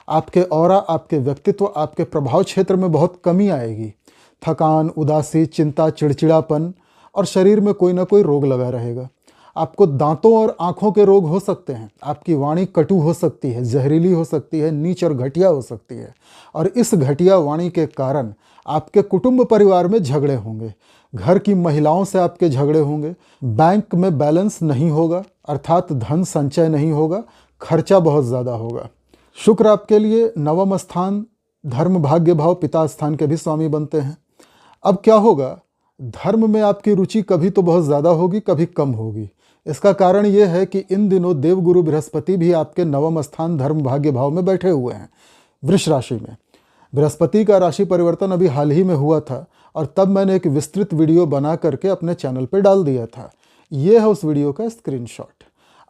आपके ऑरा, आपके व्यक्तित्व, आपके प्रभाव क्षेत्र में बहुत कमी आएगी। थकान, उदासी, चिंता, चिड़चिड़ापन और शरीर में कोई ना कोई रोग लगा रहेगा। आपको दांतों और आँखों के रोग हो सकते हैं, आपकी वाणी कटु हो सकती है, जहरीली हो सकती है, नीच और घटिया हो सकती है और इस घटिया वाणी के कारण आपके कुटुंब परिवार में झगड़े होंगे, घर की महिलाओं से आपके झगड़े होंगे, बैंक में बैलेंस नहीं होगा अर्थात धन संचय नहीं होगा, खर्चा बहुत ज़्यादा होगा। शुक्र आपके लिए नवम स्थान, धर्म, भाग्य भाव, पिता स्थान के भी स्वामी बनते हैं। अब क्या होगा? धर्म में आपकी रुचि कभी तो बहुत ज़्यादा होगी, कभी कम होगी। इसका कारण यह है कि इन दिनों देवगुरु बृहस्पति भी आपके नवम स्थान, धर्म, भाग्य भाव में बैठे हुए हैं वृष राशि में। बृहस्पति का राशि परिवर्तन अभी हाल ही में हुआ था और तब मैंने एक विस्तृत वीडियो बना करके अपने चैनल पर डाल दिया था। यह है उस वीडियो का स्क्रीनशॉट।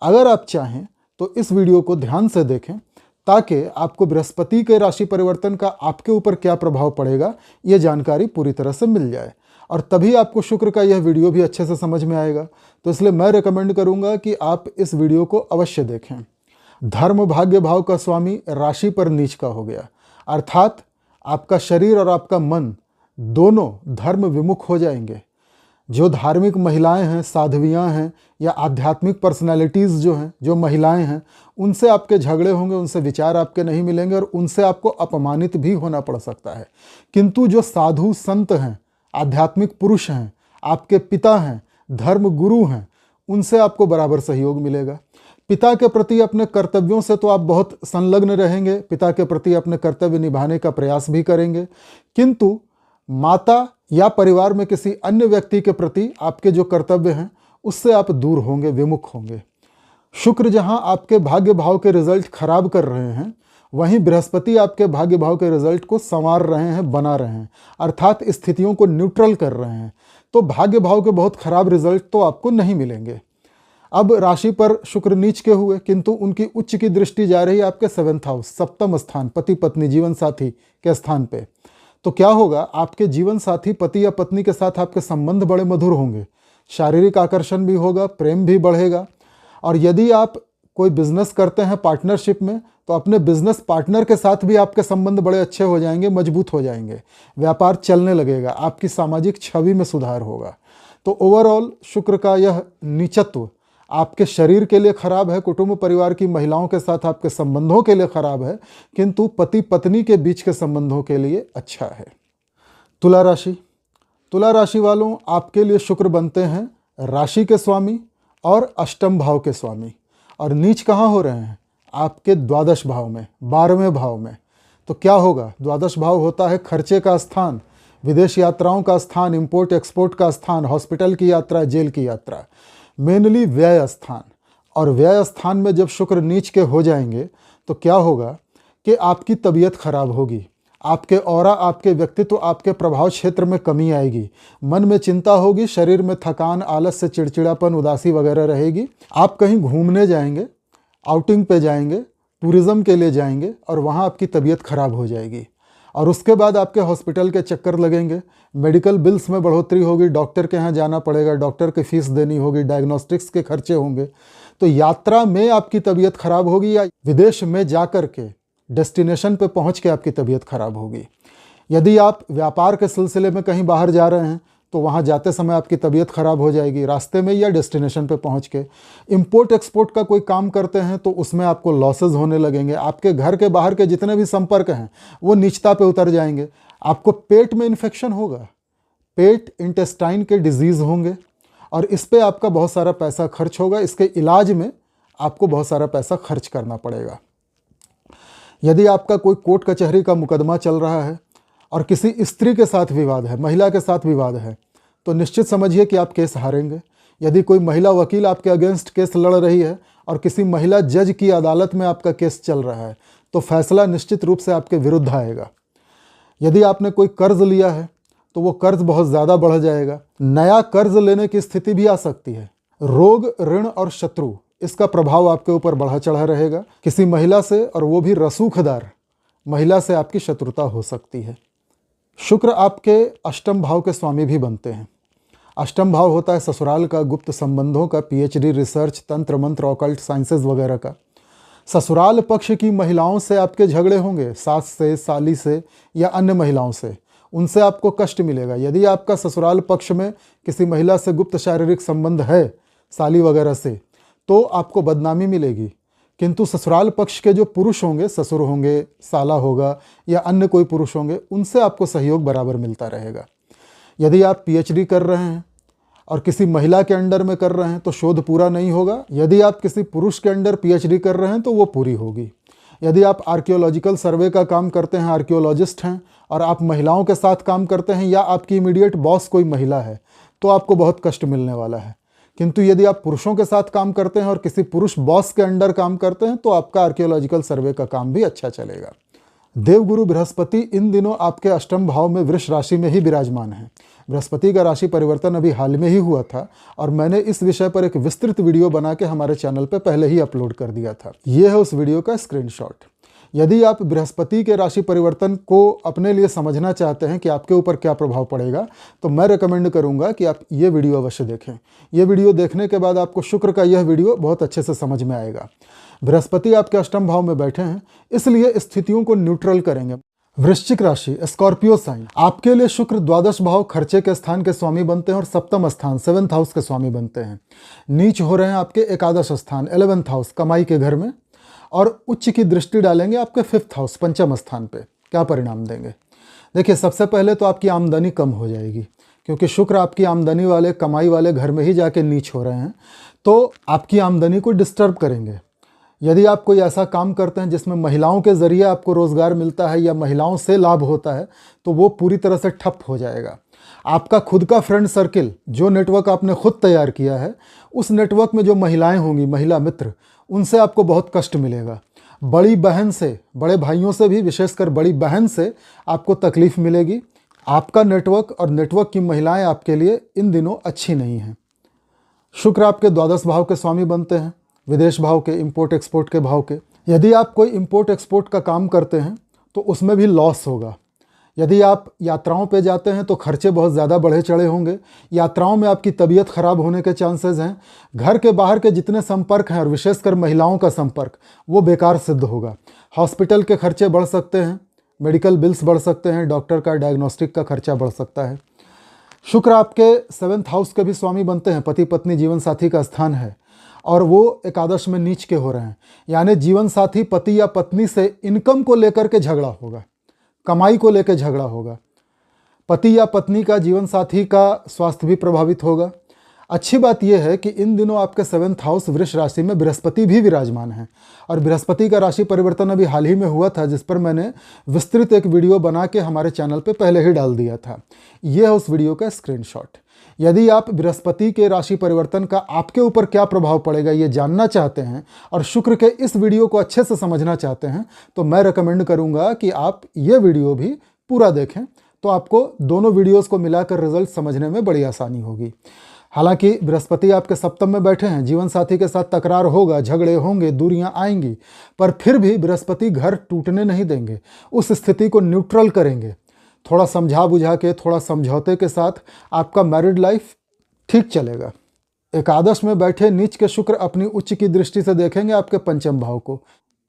अगर आप चाहें तो इस वीडियो को ध्यान से देखें ताकि आपको बृहस्पति के राशि परिवर्तन का आपके ऊपर क्या प्रभाव पड़ेगा ये जानकारी पूरी तरह से मिल जाए, और तभी आपको शुक्र का यह वीडियो भी अच्छे से समझ में आएगा। तो इसलिए मैं रेकमेंड करूंगा कि आप इस वीडियो को अवश्य देखें। धर्म भाग्य भाव का स्वामी राशि पर नीच का हो गया, अर्थात आपका शरीर और आपका मन दोनों धर्म विमुख हो जाएंगे। जो धार्मिक महिलाएं हैं, साध्वियां हैं, या आध्यात्मिक पर्सनालिटीज़ जो हैं, जो महिलाएं हैं, उनसे आपके झगड़े होंगे, उनसे विचार आपके नहीं मिलेंगे और उनसे आपको अपमानित भी होना पड़ सकता है। किंतु जो साधु संत हैं, आध्यात्मिक पुरुष हैं, आपके पिता हैं, धर्म गुरु हैं, उनसे आपको बराबर सहयोग मिलेगा। पिता के प्रति अपने कर्तव्यों से तो आप बहुत संलग्न रहेंगे, पिता के प्रति अपने कर्तव्य निभाने का प्रयास भी करेंगे, किंतु माता या परिवार में किसी अन्य व्यक्ति के प्रति आपके जो कर्तव्य हैं उससे आप दूर होंगे, विमुख होंगे। शुक्र जहां आपके भाग्य भाव के रिजल्ट खराब कर रहे हैं, वहीं बृहस्पति आपके भाग्य भाव के रिजल्ट को संवार रहे हैं, बना रहे हैं, अर्थात स्थितियों को न्यूट्रल कर रहे हैं। तो भाग्य भाव के बहुत खराब रिजल्ट तो आपको नहीं मिलेंगे। अब राशि पर शुक्र नीच के हुए, किंतु उनकी उच्च की दृष्टि जा रही है आपके 7th हाउस, सप्तम स्थान, पति पत्नी जीवन साथी के स्थान पे। तो क्या होगा, आपके जीवन साथी पति या पत्नी के साथ आपके संबंध बड़े मधुर होंगे, शारीरिक आकर्षण भी होगा, प्रेम भी बढ़ेगा। और यदि आप कोई बिजनेस करते हैं पार्टनरशिप में, तो अपने बिजनेस पार्टनर के साथ भी आपके संबंध बड़े अच्छे हो जाएंगे, मजबूत हो जाएंगे, व्यापार चलने लगेगा, आपकी सामाजिक छवि में सुधार होगा। तो ओवरऑल शुक्र का यह नीचत्व आपके शरीर के लिए खराब है, कुटुंब परिवार की महिलाओं के साथ आपके संबंधों के लिए खराब है, किंतु पति पत्नी के बीच के संबंधों के लिए अच्छा है। तुला राशि, तुला राशि वालों, आपके लिए शुक्र बनते हैं राशि के स्वामी और अष्टम भाव के स्वामी, और नीच कहाँ हो रहे हैं, आपके द्वादश भाव में, 12वें भाव में। तो क्या होगा, द्वादश भाव होता है खर्चे का स्थान, विदेश यात्राओं का स्थान, इंपोर्ट एक्सपोर्ट का स्थान, हॉस्पिटल की यात्रा, जेल की यात्रा, मेनली व्यय स्थान। और व्यय स्थान में जब शुक्र नीच के हो जाएंगे तो क्या होगा कि आपकी तबीयत खराब होगी, आपके ऑरा, आपके व्यक्तित्व, आपके प्रभाव क्षेत्र में कमी आएगी, मन में चिंता होगी, शरीर में थकान, आलस से चिड़चिड़ापन, उदासी वगैरह रहेगी। आप कहीं घूमने जाएंगे, आउटिंग पे जाएंगे, टूरिज्म के लिए जाएंगे और वहाँ आपकी तबीयत खराब हो जाएगी, और उसके बाद आपके हॉस्पिटल के चक्कर लगेंगे, मेडिकल बिल्स में बढ़ोतरी होगी, डॉक्टर के यहाँ जाना पड़ेगा, डॉक्टर की फीस देनी होगी, डायग्नोस्टिक्स के खर्चे होंगे। तो यात्रा में आपकी तबीयत खराब होगी, या विदेश में जाकर के डेस्टिनेशन पे पहुँच के आपकी तबीयत खराब होगी। यदि आप व्यापार के सिलसिले में कहीं बाहर जा रहे हैं तो वहाँ जाते समय आपकी तबीयत खराब हो जाएगी, रास्ते में या डेस्टिनेशन पे पहुँच के। इंपोर्ट एक्सपोर्ट का कोई काम करते हैं तो उसमें आपको लॉसेज होने लगेंगे, आपके घर के बाहर के जितने भी संपर्क हैं वो नीचता पे उतर जाएंगे, आपको पेट में इन्फेक्शन होगा, पेट इंटेस्टाइन के डिजीज़ होंगे, और इस पर आपका बहुत सारा पैसा खर्च होगा, इसके इलाज में आपको बहुत सारा पैसा खर्च करना पड़ेगा। यदि आपका कोई कोर्ट कचहरी का मुकदमा चल रहा है और किसी स्त्री के साथ विवाद है, महिला के साथ विवाद है, तो निश्चित समझिए कि आप केस हारेंगे। यदि कोई महिला वकील आपके अगेंस्ट केस लड़ रही है और किसी महिला जज की अदालत में आपका केस चल रहा है, तो फैसला निश्चित रूप से आपके विरुद्ध आएगा। यदि आपने कोई कर्ज लिया है तो वो कर्ज बहुत ज़्यादा बढ़ जाएगा, नया कर्ज लेने की स्थिति भी आ सकती है। रोग, ऋण और शत्रु, इसका प्रभाव आपके ऊपर बढ़ा चढ़ा रहेगा। किसी महिला से, और वो भी रसूखदार महिला से, आपकी शत्रुता हो सकती है। शुक्र आपके अष्टम भाव के स्वामी भी बनते हैं। अष्टम भाव होता है ससुराल का, गुप्त संबंधों का, पीएचडी, रिसर्च, तंत्र मंत्र, ऑकल्ट साइंसेज वगैरह का। ससुराल पक्ष की महिलाओं से आपके झगड़े होंगे, सास से, साली से या अन्य महिलाओं से, उनसे आपको कष्ट मिलेगा। यदि आपका ससुराल पक्ष में किसी महिला से गुप्त शारीरिक संबंध है, साली वगैरह से, तो आपको बदनामी मिलेगी। किंतु ससुराल पक्ष के जो पुरुष होंगे, ससुर होंगे, साला होगा या अन्य कोई पुरुष होंगे, उनसे आपको सहयोग बराबर मिलता रहेगा। यदि आप पीएचडी कर रहे हैं और किसी महिला के अंडर में कर रहे हैं तो शोध पूरा नहीं होगा। यदि आप किसी पुरुष के अंडर पीएचडी कर रहे हैं तो वो पूरी होगी। यदि आप आर्कियोलॉजिकल सर्वे का काम करते हैं, आर्कियोलॉजिस्ट हैं, और आप महिलाओं के साथ काम करते हैं, या आपकी इमीडिएट बॉस कोई महिला है, तो आपको बहुत कष्ट मिलने वाला है। किंतु यदि आप पुरुषों के साथ काम करते हैं और किसी पुरुष बॉस के अंडर काम करते हैं, तो आपका आर्कियोलॉजिकल सर्वे का काम भी अच्छा चलेगा। देवगुरु बृहस्पति इन दिनों आपके अष्टम भाव में वृष राशि में ही विराजमान है। बृहस्पति का राशि परिवर्तन अभी हाल में ही हुआ था और मैंने इस विषय पर एक विस्तृत वीडियो बना के हमारे चैनल पर पहले ही अपलोड कर दिया था। यह है उस वीडियो का स्क्रीनशॉट। यदि आप बृहस्पति के राशि परिवर्तन को अपने लिए समझना चाहते हैं कि आपके ऊपर क्या प्रभाव पड़ेगा, तो मैं रेकमेंड करूंगा कि आप ये वीडियो अवश्य देखें। ये वीडियो देखने के बाद आपको शुक्र का यह वीडियो बहुत अच्छे से समझ में आएगा। बृहस्पति आपके अष्टम भाव में बैठे हैं, इसलिए स्थितियों को न्यूट्रल करेंगे। वृश्चिक राशि, स्कॉर्पियो साइन, आपके लिए शुक्र द्वादश भाव खर्चे के स्थान के स्वामी बनते हैं और सप्तम स्थान 7th हाउस के स्वामी बनते हैं। नीच हो रहे हैं आपके एकादश स्थान 11th हाउस कमाई के घर में, और उच्च की दृष्टि डालेंगे आपके 5th हाउस पंचम स्थान पे। क्या परिणाम देंगे? देखिए, सबसे पहले तो आपकी आमदनी कम हो जाएगी, क्योंकि शुक्र आपकी आमदनी वाले कमाई वाले घर में ही जाके नीच हो रहे हैं, तो आपकी आमदनी को डिस्टर्ब करेंगे। यदि आप कोई ऐसा काम करते हैं जिसमें महिलाओं के जरिए आपको रोजगार मिलता है या महिलाओं से लाभ होता है, तो वो पूरी तरह से ठप हो जाएगा। आपका खुद का फ्रेंड सर्किल, जो नेटवर्क आपने खुद तैयार किया है, उस नेटवर्क में जो महिलाएं होंगी, महिला मित्र, उनसे आपको बहुत कष्ट मिलेगा। बड़ी बहन से, बड़े भाइयों से भी, विशेषकर बड़ी बहन से आपको तकलीफ मिलेगी। आपका नेटवर्क और नेटवर्क की महिलाएं आपके लिए इन दिनों अच्छी नहीं हैं। शुक्र आपके द्वादश भाव के स्वामी बनते हैं, विदेश भाव के, इंपोर्ट एक्सपोर्ट के भाव के। यदि आप कोई इंपोर्ट एक्सपोर्ट का काम करते हैं तो उसमें भी लॉस होगा। यदि आप यात्राओं पे जाते हैं तो खर्चे बहुत ज़्यादा बढ़े चढ़े होंगे। यात्राओं में आपकी तबीयत खराब होने के चांसेस हैं। घर के बाहर के जितने संपर्क हैं, और विशेषकर महिलाओं का संपर्क, वो बेकार सिद्ध होगा। हॉस्पिटल के खर्चे बढ़ सकते हैं, मेडिकल बिल्स बढ़ सकते हैं, डॉक्टर का डायग्नोस्टिक का खर्चा बढ़ सकता है। शुक्र आपके 7th हाउस के भी स्वामी बनते हैं, पति पत्नी जीवन साथी का स्थान है, और वो एकादश में नीच के हो रहे हैं। यानी जीवन साथी पति या पत्नी से इनकम को लेकर के झगड़ा होगा, कमाई को लेकर झगड़ा होगा। पति या पत्नी का, जीवन साथी का स्वास्थ्य भी प्रभावित होगा। अच्छी बात यह है कि इन दिनों आपके 7th हाउस वृष राशि में बृहस्पति भी विराजमान है, और बृहस्पति का राशि परिवर्तन अभी हाल ही में हुआ था, जिस पर मैंने विस्तृत एक वीडियो बना के हमारे चैनल पे पहले ही डाल दिया था। यह है उस वीडियो का स्क्रीनशॉट। यदि आप बृहस्पति के राशि परिवर्तन का आपके ऊपर क्या प्रभाव पड़ेगा ये जानना चाहते हैं, और शुक्र के इस वीडियो को अच्छे से समझना चाहते हैं, तो मैं रेकमेंड करूंगा कि आप ये वीडियो भी पूरा देखें, तो आपको दोनों वीडियोस को मिलाकर रिजल्ट समझने में बड़ी आसानी होगी। हालांकि बृहस्पति आपके सप्तम में बैठे हैं, जीवन साथी के साथ तकरार होगा, झगड़े होंगे, दूरियां आएंगी, पर फिर भी बृहस्पति घर टूटने नहीं देंगे। उस स्थिति को न्यूट्रल करेंगे। थोड़ा समझा बुझा के, थोड़ा समझौते के साथ आपका मैरिड लाइफ ठीक चलेगा। एकादश में बैठे नीच के शुक्र अपनी उच्च की दृष्टि से देखेंगे आपके पंचम भाव को।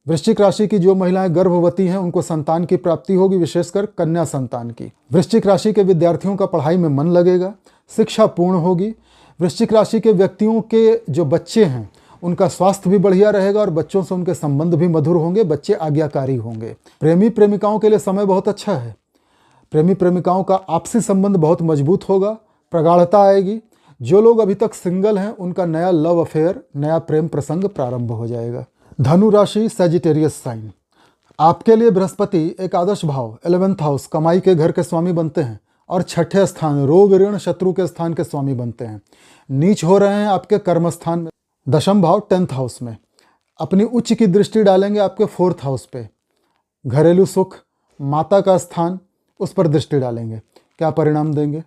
वृश्चिक राशि की जो महिलाएं गर्भवती हैं उनको संतान की प्राप्ति होगी, विशेषकर कन्या संतान की। वृश्चिक राशि के विद्यार्थियों का पढ़ाई में मन लगेगा, शिक्षा पूर्ण होगी। वृश्चिक राशि के व्यक्तियों के जो बच्चे हैं उनका स्वास्थ्य भी बढ़िया रहेगा और बच्चों से उनके संबंध भी मधुर होंगे, बच्चे आज्ञाकारी होंगे। प्रेमी प्रेमिकाओं के लिए समय बहुत अच्छा है। प्रेमी प्रेमिकाओं का आपसी संबंध बहुत मजबूत होगा, प्रगाढ़ता आएगी। जो लोग अभी तक सिंगल हैं उनका नया लव अफेयर, नया प्रेम प्रसंग प्रारंभ हो जाएगा। धनु राशि, सजिटेरियस साइन, आपके लिए बृहस्पति एकादश भाव 11th हाउस कमाई के घर के स्वामी बनते हैं और 6ठे स्थान रोग ऋण शत्रु के स्थान के स्वामी बनते हैं। नीच हो रहे हैं आपके कर्म स्थान में, दशम भाव 10th हाउस में। अपनी उच्च की दृष्टि डालेंगे आपके 4th हाउस पे। घरेलू सुख, माता का स्थान, उस पर दृष्टि डालेंगे। क्या परिणाम देंगे?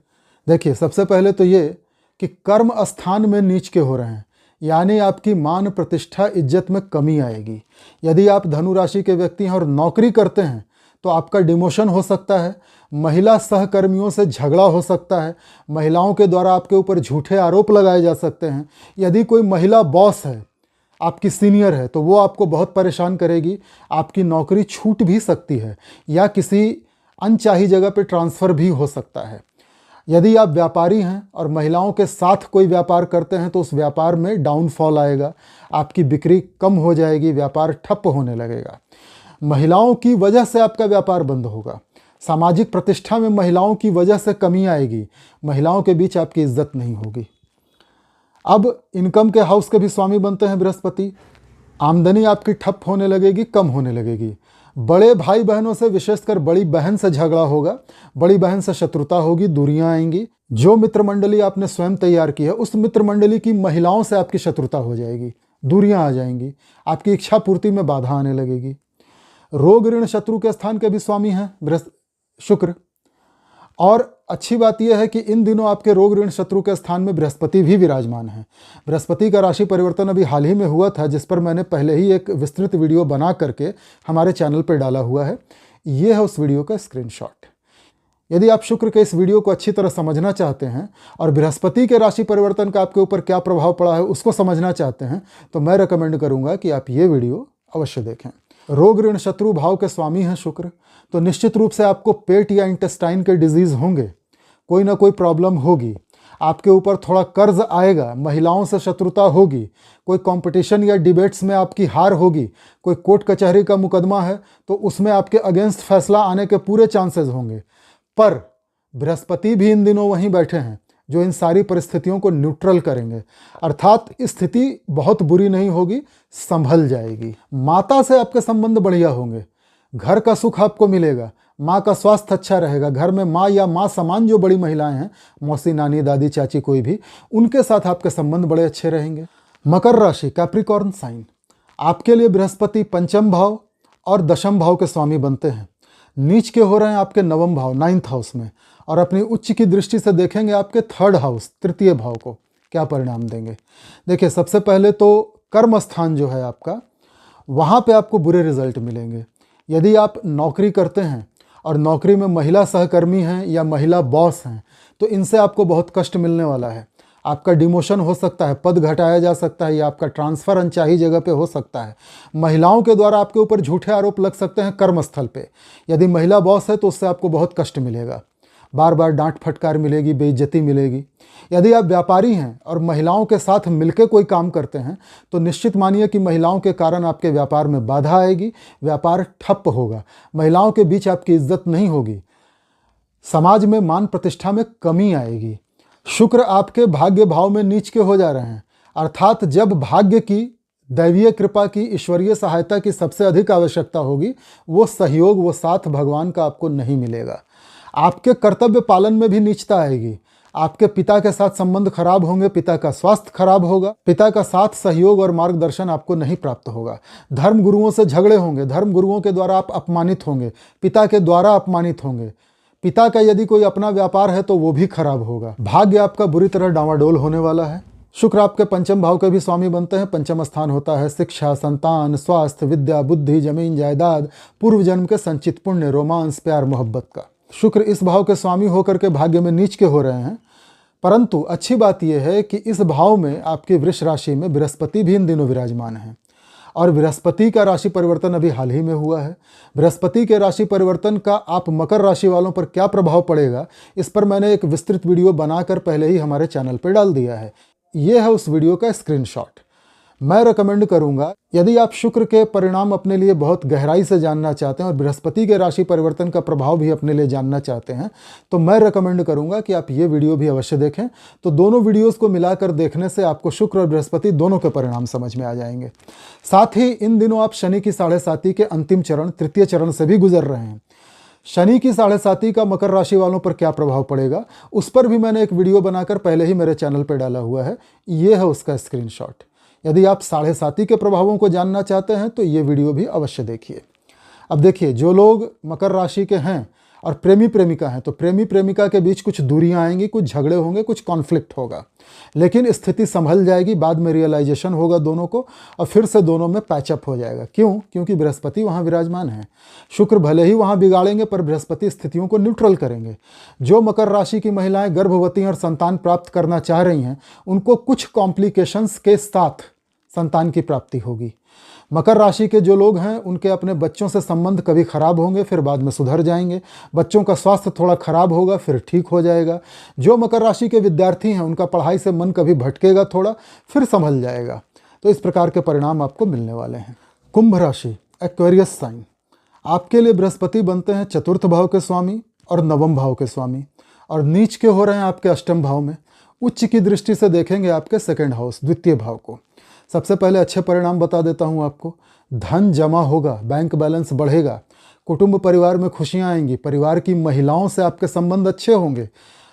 देखिए, सबसे पहले तो ये कि कर्म स्थान में नीच के हो रहे हैं, यानी आपकी मान प्रतिष्ठा इज्जत में कमी आएगी। यदि आप धनु राशि के व्यक्ति हैं और नौकरी करते हैं तो आपका डिमोशन हो सकता है, महिला सहकर्मियों से झगड़ा हो सकता है, महिलाओं के द्वारा आपके ऊपर झूठे आरोप लगाए जा सकते हैं। यदि कोई महिला बॉस है, आपकी सीनियर है, तो वो आपको बहुत परेशान करेगी। आपकी नौकरी छूट भी सकती है या किसी अनचाही जगह पे ट्रांसफ़र भी हो सकता है। यदि आप व्यापारी हैं और महिलाओं के साथ कोई व्यापार करते हैं तो उस व्यापार में डाउनफॉल आएगा, आपकी बिक्री कम हो जाएगी, व्यापार ठप होने लगेगा। महिलाओं की वजह से आपका व्यापार बंद होगा। सामाजिक प्रतिष्ठा में महिलाओं की वजह से कमी आएगी, महिलाओं के बीच आपकी इज्जत नहीं होगी। अब इनकम के हाउस के भी स्वामी बनते हैं बृहस्पति। आमदनी आपकी ठप होने लगेगी, कम होने लगेगी। बड़े भाई बहनों से, विशेषकर बड़ी बहन से झगड़ा होगा, बड़ी बहन से शत्रुता होगी, दूरियां आएंगी। जो मित्र मंडली आपने स्वयं तैयार की है उस मित्र मंडली की महिलाओं से आपकी शत्रुता हो जाएगी, दूरियां आ जाएंगी, आपकी इच्छा पूर्ति में बाधा आने लगेगी। रोग ऋण शत्रु के स्थान के भी स्वामी हैं शुक्र। और अच्छी बात यह है कि इन दिनों आपके रोग ऋण शत्रु के स्थान में बृहस्पति भी विराजमान है। बृहस्पति का राशि परिवर्तन अभी हाल ही में हुआ था, जिस पर मैंने पहले ही एक विस्तृत वीडियो बना करके हमारे चैनल पर डाला हुआ है। ये है उस वीडियो का स्क्रीनशॉट। यदि आप शुक्र के इस वीडियो को अच्छी तरह समझना चाहते हैं और बृहस्पति के राशि परिवर्तन का आपके ऊपर क्या प्रभाव पड़ा है उसको समझना चाहते हैं, तो मैं रेकमेंड करूंगा कि आप ये वीडियो अवश्य देखें। रोग ऋण शत्रु भाव के स्वामी हैं शुक्र, तो निश्चित रूप से आपको पेट या इंटेस्टाइन के डिजीज होंगे, कोई ना कोई प्रॉब्लम होगी, आपके ऊपर थोड़ा कर्ज आएगा, महिलाओं से शत्रुता होगी, कोई कंपटीशन या डिबेट्स में आपकी हार होगी, कोई कोर्ट कचहरी का मुकदमा है तो उसमें आपके अगेंस्ट फैसला आने के पूरे चांसेस होंगे। पर बृहस्पति भी इन दिनों वहीं बैठे हैं जो इन सारी परिस्थितियों को न्यूट्रल करेंगे, अर्थात स्थिति बहुत बुरी नहीं होगी, संभल जाएगी। माता से आपके संबंध बढ़िया होंगे, घर का सुख आपको मिलेगा, माँ का स्वास्थ्य अच्छा रहेगा। घर में माँ या माँ समान जो बड़ी महिलाएं हैं, मौसी, नानी, दादी, चाची, कोई भी, उनके साथ आपके संबंध बड़े अच्छे रहेंगे। मकर राशि, कैप्रिकॉर्न साइन, आपके लिए बृहस्पति पंचम भाव और दशम भाव के स्वामी बनते हैं। नीच के हो रहे हैं आपके नवम भाव, 9th हाउस में, और अपनी उच्च की दृष्टि से देखेंगे आपके 3rd हाउस, तृतीय भाव को। क्या परिणाम देंगे? देखिए, सबसे पहले तो कर्म स्थान जो है आपका, वहाँ पे आपको बुरे रिजल्ट मिलेंगे। यदि आप नौकरी करते हैं और नौकरी में महिला सहकर्मी हैं या महिला बॉस हैं, तो इनसे आपको बहुत कष्ट मिलने वाला है। आपका डिमोशन हो सकता है, पद घटाया जा सकता है, या आपका ट्रांसफ़र अनचाही जगह पे हो सकता है। महिलाओं के द्वारा आपके ऊपर झूठे आरोप लग सकते हैं कर्मस्थल पे। यदि महिला बॉस है तो उससे आपको बहुत कष्ट मिलेगा, बार बार डांट फटकार मिलेगी, बेइज्जती मिलेगी। यदि आप व्यापारी हैं और महिलाओं के साथ मिलकर कोई काम करते हैं तो निश्चित मानिए कि महिलाओं के कारण आपके व्यापार में बाधा आएगी, व्यापार ठप होगा, महिलाओं के बीच आपकी इज्जत नहीं होगी, समाज में मान प्रतिष्ठा में कमी आएगी। शुक्र आपके भाग्य भाव में नीच के हो जा रहे हैं, अर्थात जब भाग्य की, दैवीय कृपा की, ईश्वरीय सहायता की सबसे अधिक आवश्यकता होगी, वो सहयोग, वो साथ भगवान का आपको नहीं मिलेगा। आपके कर्तव्य पालन में भी नीचता आएगी। आपके पिता के साथ संबंध खराब होंगे, पिता का स्वास्थ्य खराब होगा, पिता का साथ, सहयोग और मार्गदर्शन आपको नहीं प्राप्त होगा। धर्म गुरुओं से झगड़े होंगे, धर्म गुरुओं के द्वारा आप अपमानित होंगे, पिता के द्वारा अपमानित होंगे। पिता का यदि कोई अपना व्यापार है तो वो भी खराब होगा। भाग्य आपका बुरी तरह डावाडोल होने वाला है। शुक्र आपके पंचम भाव के भी स्वामी बनते हैं। पंचम स्थान होता है शिक्षा, संतान, स्वास्थ्य, विद्या, बुद्धि, जमीन जायदाद, पूर्व जन्म के संचित पुण्य, रोमांस, प्यार मोहब्बत का। शुक्र इस भाव के स्वामी होकर के भाग्य में नीच के हो रहे हैं, परंतु अच्छी बात यह है कि इस भाव में आपकी वृष राशि में बृहस्पति भी इन दिनों विराजमान है, और बृहस्पति का राशि परिवर्तन अभी हाल ही में हुआ है। बृहस्पति के राशि परिवर्तन का आप मकर राशि वालों पर क्या प्रभाव पड़ेगा, इस पर मैंने एक विस्तृत वीडियो बनाकर पहले ही हमारे चैनल पर डाल दिया है। ये है उस वीडियो का स्क्रीनशॉट। मैं रेकमेंड करूंगा, यदि आप शुक्र के परिणाम अपने लिए बहुत गहराई से जानना चाहते हैं और बृहस्पति के राशि परिवर्तन का प्रभाव भी अपने लिए जानना चाहते हैं, तो मैं रेकमेंड करूंगा कि आप ये वीडियो भी अवश्य देखें। तो दोनों वीडियोस को मिलाकर देखने से आपको शुक्र और बृहस्पति दोनों के परिणाम समझ में आ जाएंगे। साथ ही इन दिनों आप शनि की 7.5 के अंतिम चरण, तृतीय चरण से भी गुजर रहे हैं। शनि की 7.5 का मकर राशि वालों पर क्या प्रभाव पड़ेगा, उस पर भी मैंने एक वीडियो बनाकर पहले ही मेरे चैनल पर डाला हुआ है। ये है उसका स्क्रीनशॉट। यदि आप 7.5 के प्रभावों को जानना चाहते हैं तो ये वीडियो भी अवश्य देखिए। अब देखिए, जो लोग मकर राशि के हैं और प्रेमी प्रेमिका हैं, तो प्रेमी प्रेमिका के बीच कुछ दूरियां आएंगी, कुछ झगड़े होंगे, कुछ कॉन्फ्लिक्ट होगा, लेकिन स्थिति संभल जाएगी। बाद में रियलाइजेशन होगा दोनों को और फिर से दोनों में पैचअप हो जाएगा। क्यों? क्योंकि बृहस्पति वहाँ विराजमान है। शुक्र भले ही वहाँ बिगाड़ेंगे पर बृहस्पति स्थितियों को न्यूट्रल करेंगे। जो मकर राशि की महिलाएं गर्भवती और संतान प्राप्त करना चाह रही हैं, उनको कुछ कॉम्प्लिकेशंस के साथ संतान की प्राप्ति होगी। मकर राशि के जो लोग हैं, उनके अपने बच्चों से संबंध कभी खराब होंगे, फिर बाद में सुधर जाएंगे। बच्चों का स्वास्थ्य थोड़ा खराब होगा, फिर ठीक हो जाएगा। जो मकर राशि के विद्यार्थी हैं, उनका पढ़ाई से मन कभी भटकेगा थोड़ा, फिर संभल जाएगा। तो इस प्रकार के परिणाम आपको मिलने वाले हैं। कुंभ राशि, एक्वेरियस साइन, आपके लिए बृहस्पति बनते हैं 4th भाव के स्वामी और 9वें भाव के स्वामी, और नीच के हो रहे हैं आपके 8वें भाव में। उच्च की दृष्टि से देखेंगे आपके 2nd हाउस, द्वितीय भाव को। सबसे पहले अच्छे परिणाम बता देता हूं आपको। धन जमा होगा, बैंक बैलेंस बढ़ेगा, कुटुंब परिवार में खुशियां आएंगी, परिवार की महिलाओं से आपके संबंध अच्छे होंगे,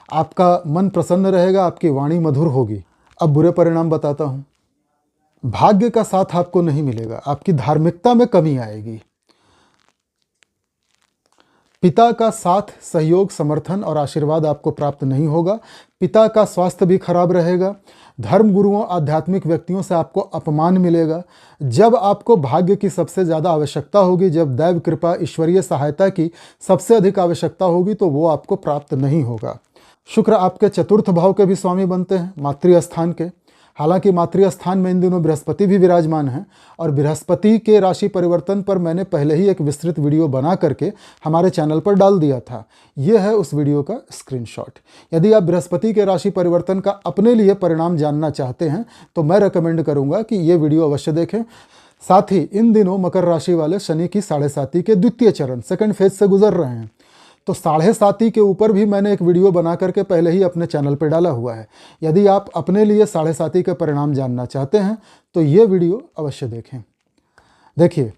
आपका मन प्रसन्न रहेगा, आपकी वाणी मधुर होगी। अब बुरे परिणाम बताता हूं। भाग्य का साथ आपको नहीं मिलेगा, आपकी धार्मिकता में कमी आएगी, पिता का साथ, सहयोग, समर्थन और आशीर्वाद आपको प्राप्त नहीं होगा। पिता का स्वास्थ्य भी खराब रहेगा। धर्म गुरुओं, आध्यात्मिक व्यक्तियों से आपको अपमान मिलेगा। जब आपको भाग्य की सबसे ज़्यादा आवश्यकता होगी, जब दैव कृपा, ईश्वरीय सहायता की सबसे अधिक आवश्यकता होगी, तो वो आपको प्राप्त नहीं होगा। शुक्र आपके चतुर्थ भाव के भी स्वामी बनते हैं, मातृ स्थान के। हालांकि मातृ स्थान में इन दिनों बृहस्पति भी विराजमान हैं और बृहस्पति के राशि परिवर्तन पर मैंने पहले ही एक विस्तृत वीडियो बना करके हमारे चैनल पर डाल दिया था। यह है उस वीडियो का स्क्रीनशॉट। यदि आप बृहस्पति के राशि परिवर्तन का अपने लिए परिणाम जानना चाहते हैं तो मैं रेकमेंड करूंगा कि ये वीडियो अवश्य देखें। साथ ही इन दिनों मकर राशि वाले शनि की 7.5 के द्वितीय चरण, सेकंड फेज से गुजर रहे हैं, तो 7.5 के ऊपर भी मैंने एक वीडियो बना करके पहले ही अपने चैनल पर डाला हुआ है। यदि आप अपने लिए 7.5 के परिणाम जानना चाहते हैं तो ये वीडियो अवश्य देखें। देखिए,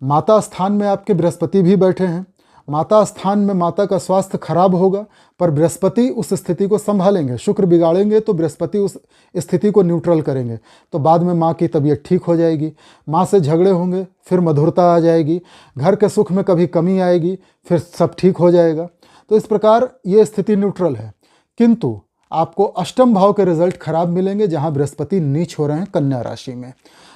माता स्थान में आपके बृहस्पति भी बैठे हैं। माता स्थान में माता का स्वास्थ्य खराब होगा, पर बृहस्पति उस स्थिति को संभालेंगे। शुक्र बिगाड़ेंगे तो बृहस्पति उस स्थिति को न्यूट्रल करेंगे, तो बाद में माँ की तबीयत ठीक हो जाएगी। माँ से झगड़े होंगे, फिर मधुरता आ जाएगी। घर के सुख में कभी कमी आएगी, फिर सब ठीक हो जाएगा। तो इस प्रकार ये स्थिति न्यूट्रल है। किंतु आपको अष्टम भाव के रिजल्ट खराब मिलेंगे, जहाँ बृहस्पति नीच हो रहे हैं कन्या राशि में।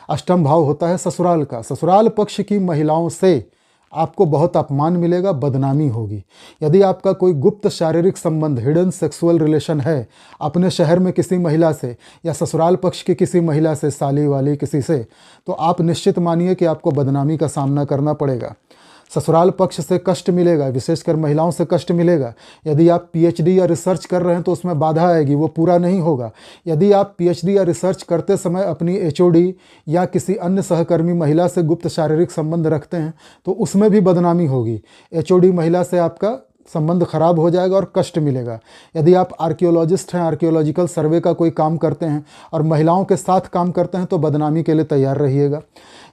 अष्टम भाव होता है ससुराल का। ससुराल पक्ष की महिलाओं से आपको बहुत अपमान मिलेगा, बदनामी होगी। यदि आपका कोई गुप्त शारीरिक संबंध, हिडन सेक्सुअल रिलेशन है अपने शहर में किसी महिला से या ससुराल पक्ष की किसी महिला से, साली वाली किसी से, तो आप निश्चित मानिए कि आपको बदनामी का सामना करना पड़ेगा। ससुराल पक्ष से कष्ट मिलेगा, विशेषकर महिलाओं से कष्ट मिलेगा। यदि आप पीएचडी या रिसर्च कर रहे हैं तो उसमें बाधा आएगी, वो पूरा नहीं होगा। यदि आप पीएचडी या रिसर्च करते समय अपनी एचओडी या किसी अन्य सहकर्मी महिला से गुप्त शारीरिक संबंध रखते हैं तो उसमें भी बदनामी होगी। एचओडी महिला से आपका संबंध खराब हो जाएगा और कष्ट मिलेगा। यदि आप आर्कियोलॉजिस्ट हैं, आर्कियोलॉजिकल सर्वे का कोई काम करते हैं और महिलाओं के साथ काम करते हैं तो बदनामी के लिए तैयार रहिएगा।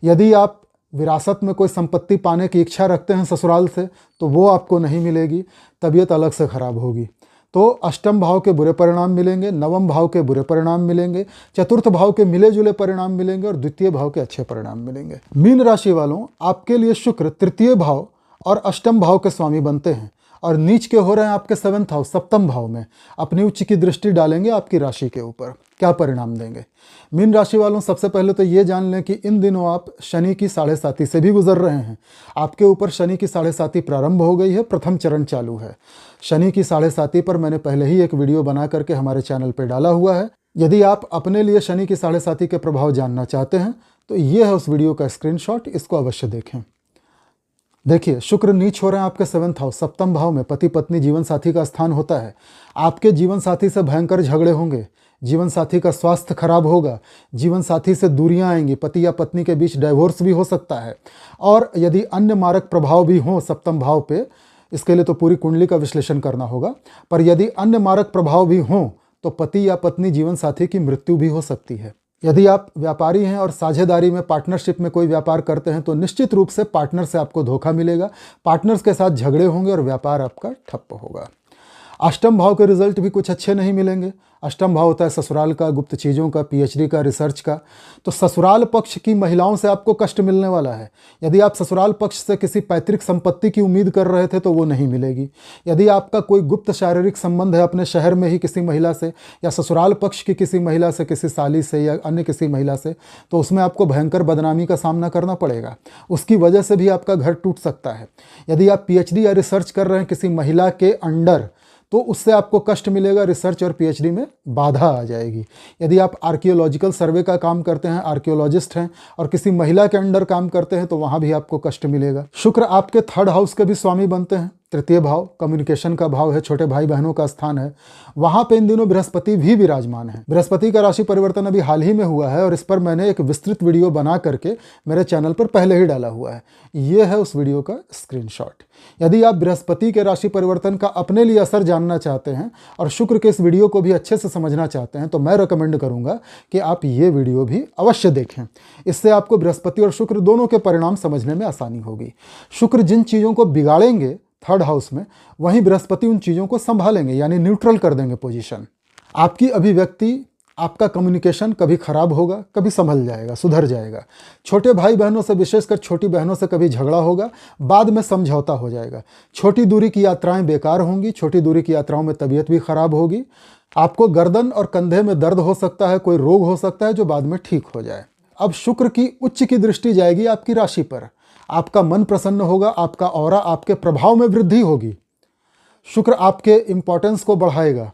यदि आप विरासत में कोई संपत्ति पाने की इच्छा रखते हैं ससुराल से तो वो आपको नहीं मिलेगी, तबीयत अलग से खराब होगी। तो अष्टम भाव के बुरे परिणाम मिलेंगे, नवम भाव के बुरे परिणाम मिलेंगे, चतुर्थ भाव के मिले जुले परिणाम मिलेंगे और द्वितीय भाव के अच्छे परिणाम मिलेंगे। मीन राशि वालों, आपके लिए शुक्र तृतीय भाव और अष्टम भाव के स्वामी बनते हैं और नीच के हो रहे हैं आपके 7th हाउस, सप्तम भाव में। अपनी उच्च की दृष्टि डालेंगे आपकी राशि के ऊपर। क्या परिणाम देंगे? मीन राशि वालों, सबसे पहले तो ये जान लें कि इन दिनों आप शनि की 7.5 से भी गुजर रहे हैं। आपके ऊपर शनि की 7.5 प्रारंभ हो गई है, प्रथम चरण चालू है। शनि की 7.5 पर मैंने पहले ही एक वीडियो बना करके हमारे चैनल पर डाला हुआ है। यदि आप अपने लिए शनि की 7.5 के प्रभाव जानना चाहते हैं तो ये है उस वीडियो का स्क्रीनशॉट, इसको अवश्य देखें। देखिए, शुक्र नीच हो रहे हैं आपके 7th हाउस, सप्तम भाव में। पति पत्नी जीवन साथी का स्थान होता है। आपके जीवन साथी से भयंकर झगड़े होंगे, जीवन साथी का स्वास्थ्य खराब होगा, जीवन साथी से दूरियां आएंगी, पति या पत्नी के बीच डाइवोर्स भी हो सकता है। और यदि अन्य मारक प्रभाव भी हों सप्तम भाव पे, इसके लिए तो पूरी कुंडली का विश्लेषण करना होगा, पर यदि अन्य मारक प्रभाव भी हों तो पति या पत्नी जीवन साथी की मृत्यु भी हो सकती है। यदि आप व्यापारी हैं और साझेदारी में, पार्टनरशिप में कोई व्यापार करते हैं तो निश्चित रूप से पार्टनर से आपको धोखा मिलेगा, पार्टनर्स के साथ झगड़े होंगे और व्यापार आपका ठप्प होगा। अष्टम भाव के रिजल्ट भी कुछ अच्छे नहीं मिलेंगे। अष्टम भाव होता है ससुराल का, गुप्त चीज़ों का, पीएचडी का, रिसर्च का। तो ससुराल पक्ष की महिलाओं से आपको कष्ट मिलने वाला है। यदि आप ससुराल पक्ष से किसी पैतृक संपत्ति की उम्मीद कर रहे थे तो वो नहीं मिलेगी। यदि आपका कोई गुप्त शारीरिक संबंध है अपने शहर में ही किसी महिला से या ससुराल पक्ष की किसी महिला से, किसी साली से या अन्य किसी महिला से, तो उसमें आपको भयंकर बदनामी का सामना करना पड़ेगा। उसकी वजह से भी आपका घर टूट सकता है। यदि आप पीएचडी या रिसर्च कर रहे हैं किसी महिला के अंडर तो उससे आपको कष्ट मिलेगा, रिसर्च और पीएचडी में बाधा आ जाएगी। यदि आप आर्कियोलॉजिकल सर्वे का काम करते हैं, आर्कियोलॉजिस्ट हैं और किसी महिला के अंडर काम करते हैं तो वहाँ भी आपको कष्ट मिलेगा। शुक्र आपके 3rd हाउस के भी स्वामी बनते हैं। तृतीय भाव कम्युनिकेशन का भाव है, छोटे भाई बहनों का स्थान है। वहाँ पे इन दिनों बृहस्पति भी विराजमान है। बृहस्पति का राशि परिवर्तन अभी हाल ही में हुआ है और इस पर मैंने एक विस्तृत वीडियो बना करके मेरे चैनल पर पहले ही डाला हुआ है। ये है उस वीडियो का स्क्रीनशॉट। यदि आप बृहस्पति के राशि परिवर्तन का अपने लिए असर जानना चाहते हैं और शुक्र के इस वीडियो को भी अच्छे से समझना चाहते हैं तो मैं रिकमेंड करूंगा कि आप ये वीडियो भी अवश्य देखें। इससे आपको बृहस्पति और शुक्र दोनों के परिणाम समझने में आसानी होगी। शुक्र जिन चीज़ों को बिगाड़ेंगे 3rd हाउस में, वहीं बृहस्पति उन चीज़ों को संभालेंगे, यानी न्यूट्रल कर देंगे पोजीशन। आपकी अभिव्यक्ति आपका कम्युनिकेशन कभी खराब होगा, कभी संभल जाएगा, सुधर जाएगा। छोटे भाई बहनों से, विशेषकर छोटी बहनों से कभी झगड़ा होगा, बाद में समझौता हो जाएगा। छोटी दूरी की यात्राएं बेकार होंगी, छोटी दूरी की यात्राओं में तबीयत भी खराब होगी। आपको गर्दन और कंधे में दर्द हो सकता है, कोई रोग हो सकता है जो बाद में ठीक हो जाए। अब शुक्र की उच्च की दृष्टि जाएगी आपकी राशि पर। आपका मन प्रसन्न होगा, आपका ऑरा, आपके प्रभाव में वृद्धि होगी। शुक्र आपके इंपॉर्टेंस को बढ़ाएगा,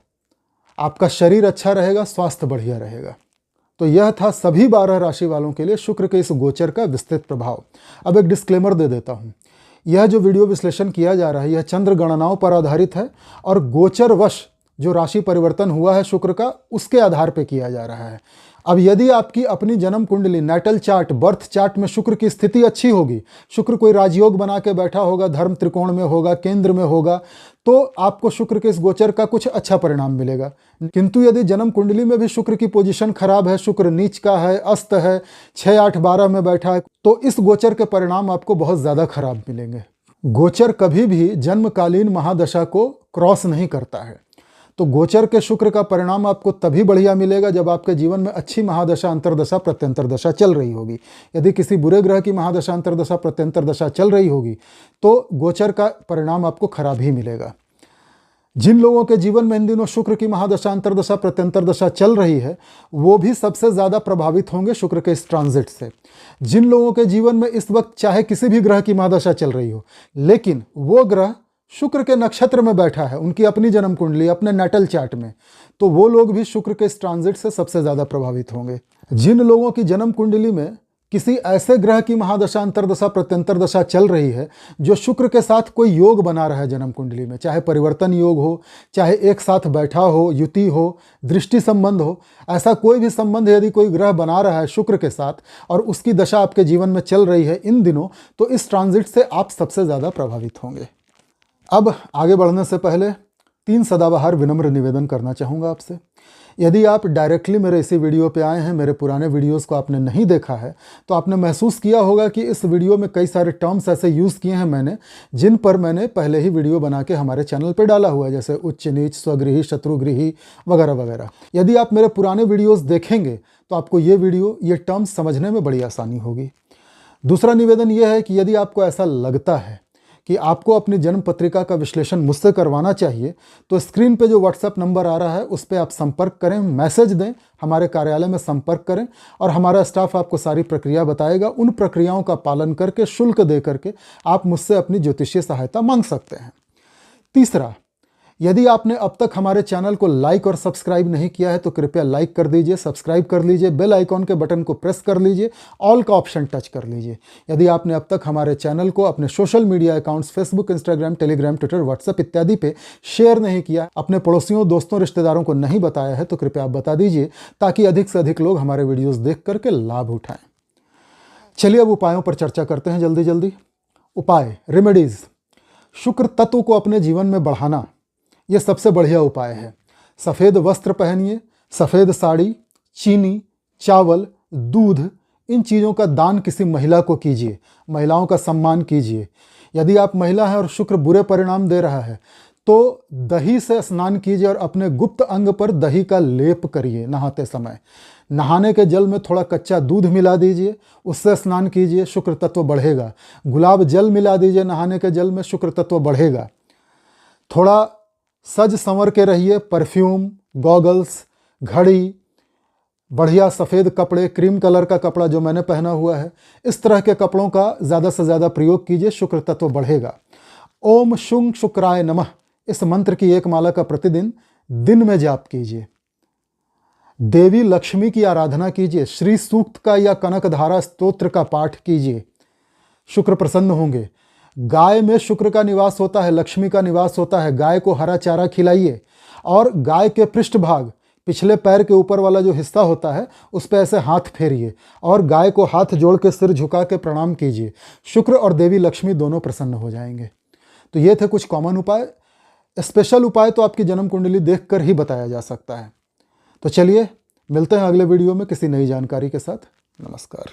आपका शरीर अच्छा रहेगा, स्वास्थ्य बढ़िया रहेगा। तो यह था सभी 12 राशि वालों के लिए शुक्र के इस गोचर का विस्तृत प्रभाव। अब एक डिस्क्लेमर दे देता हूँ, यह जो वीडियो विश्लेषण किया जा रहा है यह चंद्र गणनाओं पर आधारित है और गोचरवश जो राशि परिवर्तन हुआ है शुक्र का, उसके आधार पर किया जा रहा है। अब यदि आपकी अपनी जन्म कुंडली, नेटल चार्ट, बर्थ चार्ट में शुक्र की स्थिति अच्छी होगी, शुक्र कोई राजयोग बना के बैठा होगा, धर्म त्रिकोण में होगा, केंद्र में होगा, तो आपको शुक्र के इस गोचर का कुछ अच्छा परिणाम मिलेगा। किंतु यदि जन्म कुंडली में भी शुक्र की पोजीशन खराब है, शुक्र नीच का है, अस्त है, 6, 8, 12 में बैठा है, तो इस गोचर के परिणाम आपको बहुत ज़्यादा खराब मिलेंगे। गोचर कभी भी जन्मकालीन महादशा को क्रॉस नहीं करता है। तो गोचर के शुक्र का परिणाम आपको तभी बढ़िया मिलेगा जब आपके जीवन में अच्छी महादशा, अंतर्दशा, प्रत्यंतर दशा चल रही होगी। यदि किसी बुरे ग्रह की महादशा, अंतर्दशा, प्रत्यंतर दशा चल रही होगी तो गोचर का परिणाम आपको खराब ही मिलेगा। जिन लोगों के जीवन में इन दिनों शुक्र की महादशा, अंतर्दशा, प्रत्यंतर दशा चल रही है वो भी सबसे ज़्यादा प्रभावित होंगे शुक्र के इस ट्रांजिट से। जिन लोगों के जीवन में इस वक्त चाहे किसी भी ग्रह की महादशा चल रही हो, लेकिन वो ग्रह शुक्र के नक्षत्र में बैठा है, उनकी अपनी जन्म कुंडली, अपने नेटल चार्ट में, तो वो लोग भी शुक्र के इस ट्रांजिट से सबसे ज़्यादा प्रभावित होंगे। जिन लोगों की जन्म कुंडली में किसी ऐसे ग्रह की महादशा, अंतर्दशा, प्रत्यंतर दशा चल रही है जो शुक्र के साथ कोई योग बना रहा है जन्म कुंडली में, चाहे परिवर्तन योग हो, चाहे एक साथ बैठा हो, युति हो, दृष्टि संबंध हो, ऐसा कोई भी संबंध यदि कोई ग्रह बना रहा है शुक्र के साथ और उसकी दशा आपके जीवन में चल रही है इन दिनों, तो इस ट्रांजिट से आप सबसे ज़्यादा प्रभावित होंगे। अब आगे बढ़ने से पहले 3 सदाबहार विनम्र निवेदन करना चाहूँगा आपसे। यदि आप डायरेक्टली मेरे इसी वीडियो पे आए हैं, मेरे पुराने वीडियोस को आपने नहीं देखा है, तो आपने महसूस किया होगा कि इस वीडियो में कई सारे टर्म्स ऐसे यूज़ किए हैं मैंने, जिन पर मैंने पहले ही वीडियो बना के हमारे चैनल पे डाला हुआ है, जैसे उच्च नीच, स्वगृही, शत्रुगृही वगैरह वगैरह। यदि आप मेरे पुराने वीडियोज़ देखेंगे तो आपको ये टर्म्स समझने में बड़ी आसानी होगी। दूसरा निवेदन यह है कि यदि आपको ऐसा लगता है कि आपको अपनी जन्म पत्रिका का विश्लेषण मुझसे करवाना चाहिए, तो स्क्रीन पे जो व्हाट्सएप नंबर आ रहा है उस पर आप संपर्क करें, मैसेज दें, हमारे कार्यालय में संपर्क करें और हमारा स्टाफ आपको सारी प्रक्रिया बताएगा। उन प्रक्रियाओं का पालन करके, शुल्क दे करके आप मुझसे अपनी ज्योतिषीय सहायता मांग सकते हैं। तीसरा, यदि आपने अब तक हमारे चैनल को लाइक और सब्सक्राइब नहीं किया है तो कृपया लाइक कर दीजिए, सब्सक्राइब कर लीजिए, बेल आइकॉन के बटन को प्रेस कर लीजिए, ऑल का ऑप्शन टच कर लीजिए। यदि आपने अब तक हमारे चैनल को अपने social media accounts Facebook, Instagram, Telegram, Twitter, WhatsApp इत्यादि पे शेयर नहीं किया, अपने पड़ोसियों, दोस्तों, रिश्तेदारों को नहीं बताया है, तो कृपया आप बता दीजिए ताकि अधिक से अधिक लोग हमारे वीडियोज़ देख करके लाभ उठाएं। चलिए अब उपायों पर चर्चा करते हैं जल्दी जल्दी। उपाय, रेमेडीज। शुक्र तत्व को अपने जीवन में बढ़ाना यह सबसे बढ़िया उपाय है। सफ़ेद वस्त्र पहनिए, सफ़ेद साड़ी, चीनी, चावल, दूध, इन चीज़ों का दान किसी महिला को कीजिए, महिलाओं का सम्मान कीजिए। यदि आप महिला हैं और शुक्र बुरे परिणाम दे रहा है तो दही से स्नान कीजिए और अपने गुप्त अंग पर दही का लेप करिए नहाते समय। नहाने के जल में थोड़ा कच्चा दूध मिला दीजिए, उससे स्नान कीजिए, शुक्र तत्व बढ़ेगा। गुलाब जल मिला दीजिए नहाने के जल में, शुक्र तत्व बढ़ेगा। थोड़ा सज संवर के रहिए, परफ्यूम, गॉगल्स, घड़ी, बढ़िया सफ़ेद कपड़े, क्रीम कलर का कपड़ा जो मैंने पहना हुआ है, इस तरह के कपड़ों का ज़्यादा से ज़्यादा प्रयोग कीजिए, शुक्र तत्व बढ़ेगा। ओम शुंग शुक्राय नमः इस मंत्र की एक माला का प्रतिदिन दिन में जाप कीजिए। देवी लक्ष्मी की आराधना कीजिए, श्री सूक्त का या कनकधारा स्तोत्र का पाठ कीजिए, शुक्र प्रसन्न होंगे। गाय में शुक्र का निवास होता है, लक्ष्मी का निवास होता है। गाय को हरा चारा खिलाइए और गाय के पृष्ठभाग, पिछले पैर के ऊपर वाला जो हिस्सा होता है उस पर ऐसे हाथ फेरिए और गाय को हाथ जोड़ के सिर झुका के प्रणाम कीजिए। शुक्र और देवी लक्ष्मी दोनों प्रसन्न हो जाएंगे। तो ये थे कुछ कॉमन उपाय। स्पेशल उपाय तो आपकी जन्म कुंडली देख कर ही बताया जा सकता है। तो चलिए मिलते हैं अगले वीडियो में किसी नई जानकारी के साथ। नमस्कार।